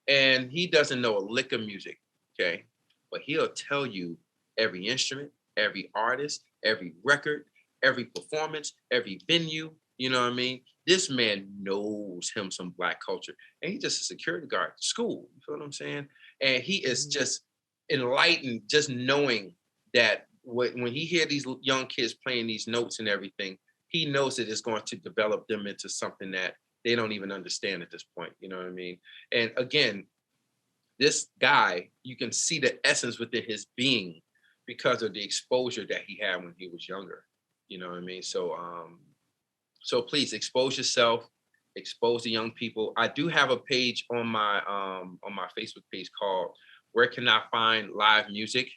and he doesn't know a lick of music, okay? But he'll tell you every instrument, every artist, every record, every performance, every venue, you know what I mean? This man knows him some Black culture, and he's just a security guard at school, you feel what I'm saying? And he is just enlightened just knowing that when he hear these young kids playing these notes and everything, he knows that it's going to develop them into something that they don't even understand at this point, you know what I mean? And again, this guy, you can see the essence within his being because of the exposure that he had when he was younger, you know what I mean? So so please expose yourself, expose the young people. I do have a page on my Facebook page called Where Can I Find Live Music?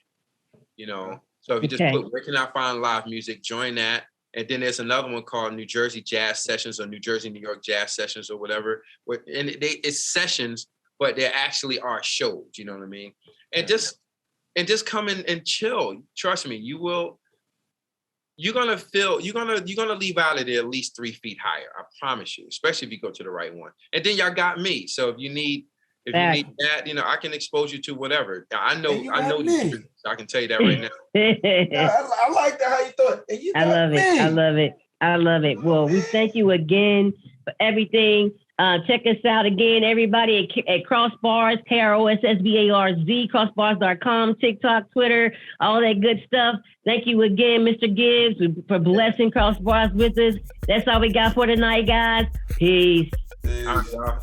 You know, so if you just put Where Can I Find Live Music, join that. And then there's another one called New Jersey Jazz Sessions or New Jersey, New York Jazz Sessions or whatever. And it's sessions, but there actually are shows, you know what I mean? And just come in and chill. Trust me, you're gonna leave out of there at least 3 feet higher. I promise you, especially if you go to the right one. And then y'all got me. So if you need that, you know, I can expose you to whatever. I know you, I can tell you that right now. I like that how you thought. I love it. Well, we thank you again for everything. Check us out again, everybody, at KROSS BARZ, KROSS BARZ, KROSSBARZ.com, TikTok, Twitter, all that good stuff. Thank you again, Mr. Gibbs, for blessing KROSS BARZ with us. That's all we got for tonight, guys. Peace. All right, y'all.